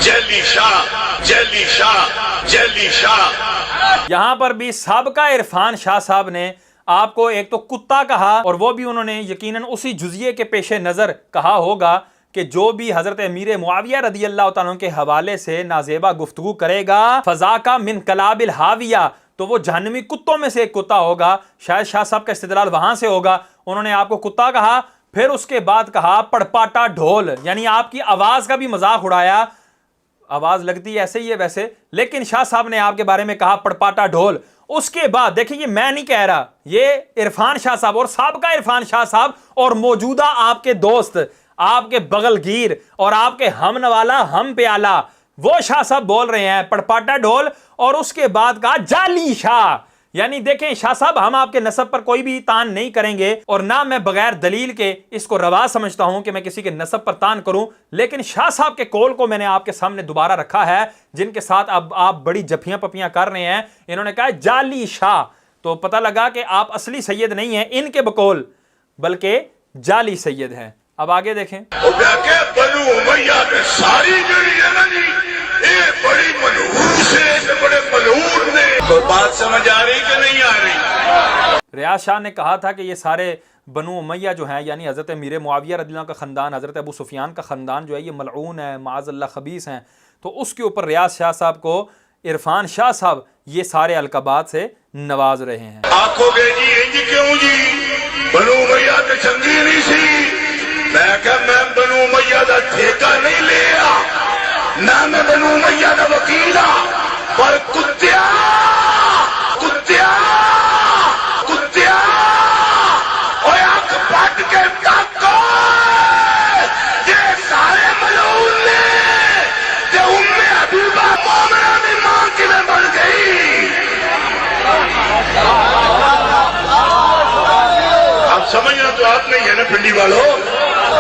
جلی شاہ جلی شاہ جلی شاہ۔ یہاں پر بھی سابقہ عرفان شاہ صاحب نے آپ کو ایک تو کتا کہا، اور وہ بھی انہوں نے یقیناً اسی جزیے کے پیش نظر کہا ہوگا کہ جو بھی حضرت امیر معاویہ رضی اللہ تعالیٰ عنہ کے حوالے سے نازیبہ گفتگو کرے گا فذاک من کلاب الحاویہ، تو وہ جہنمی کتوں میں سے ایک کتا ہوگا۔ شاید شاہ صاحب کا استدلال وہاں سے ہوگا، انہوں نے آپ کو کتا کہا، پھر اس کے بعد کہا پڑپاٹا ڈھول، یعنی آپ کی آواز کا بھی مذاق اڑایا، آواز لگتی ایسے ہی ہے ویسے، لیکن شاہ صاحب نے آپ کے بارے میں کہا پڑپاٹا ڈھول، اس کے بعد دیکھیں یہ میں نہیں کہہ رہا، یہ عرفان شاہ صاحب اور سابقہ عرفان شاہ صاحب اور موجودہ آپ کے دوست، آپ کے بغل گیر اور آپ کے ہم نوالا ہم پیالہ وہ شاہ صاحب بول رہے ہیں پڑپاٹا ڈھول، اور اس کے بعد کہا جعلی شاہ. یعنی دیکھیں شاہ صاحب ہم آپ کے نسب پر کوئی بھی تان نہیں کریں گے، اور نہ میں بغیر دلیل کے اس کو روا سمجھتا ہوں کہ میں کسی کے نسب پر تان کروں، لیکن شاہ صاحب کے قول کو میں نے آپ کے سامنے دوبارہ رکھا ہے جن کے ساتھ اب آپ بڑی جفیاں پپیاں کر رہے ہیں. انہوں نے کہا جعلی شاہ، تو پتہ لگا کہ آپ اصلی سید نہیں ہیں ان کے بقول، بلکہ جعلی سید ہیں. اب آگے دیکھیں. بنو امیہ کے ساری جڑی ہے نا جی، یہ بڑی ملعون سے بڑے ملعون نے. کوئی بات سمجھ آ رہی کہ نہیں آ رہی؟ ریاض شاہ نے کہا تھا کہ یہ سارے بنو امیہ جو ہیں، یعنی حضرت امیر معاویہ رضی اللہ عنہ کا خاندان، حضرت ابو سفیان کا خاندان جو ہے یہ ملعون ہے، معاذ اللہ خبیث ہیں. تو اس کے اوپر ریاض شاہ صاحب کو عرفان شاہ صاحب یہ سارے القابات سے نواز رہے ہیں. آنکھوں گے جی انج کیوں جی، بنو امیہ تے چنگی نہیں سی. میں کہ میں بنو امیہ دا ٹھیکہ نہیں لیا، نہ میں بنو امیہ دا وکیل ہاں، پر کتیا کتیا کتیا اوے آنکھ پٹ کے تاکو، یہ سارے ملعون نے. تے ام حبیبہ مومنہ دی ماں کیویں بن گئی؟ آپ سمجھنا تو آپ نہیں ہے نا پنڈی والوں،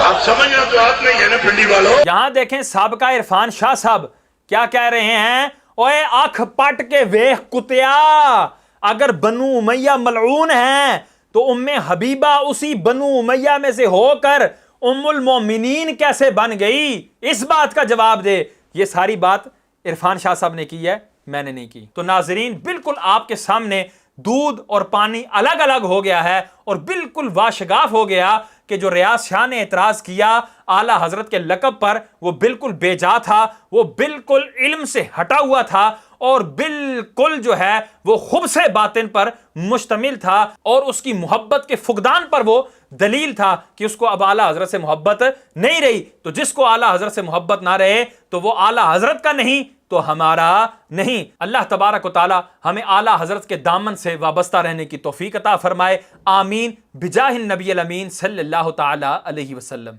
آپ سمجھنا تو آپ نہیں ہے نا پنڈی والوں. یہاں دیکھیں سابقہ عرفان شاہ صاحب کیا کہہ رہے ہیں، اوے آنکھ پٹ کے ویخ کتیا، اگر بنو امیہ ملعون ہیں تو ام حبیبہ اسی بنو امیہ میں سے ہو کر ام المومنین کیسے بن گئی؟ اس بات کا جواب دے. یہ ساری بات عرفان شاہ صاحب نے کی ہے، میں نے نہیں کی. تو ناظرین بالکل آپ کے سامنے دودھ اور پانی الگ الگ ہو گیا ہے، اور بالکل واشگاف ہو گیا کہ جو ریاض شاہ نے اعتراض کیا اعلیٰ حضرت کے لقب پر وہ بالکل بے جا تھا، وہ بالکل علم سے ہٹا ہوا تھا، اور بالکل جو ہے وہ خبث باطن پر مشتمل تھا، اور اس کی محبت کے فقدان پر وہ دلیل تھا کہ اس کو اب اعلیٰ حضرت سے محبت نہیں رہی. تو جس کو اعلیٰ حضرت سے محبت نہ رہے تو وہ اعلیٰ حضرت کا نہیں تو ہمارا نہیں. اللہ تبارک و تعالی ہمیں اعلیٰ حضرت کے دامن سے وابستہ رہنے کی توفیق عطا فرمائے. آمین بجاہ النبی الامین صلی اللہ تعالی علیہ وسلم.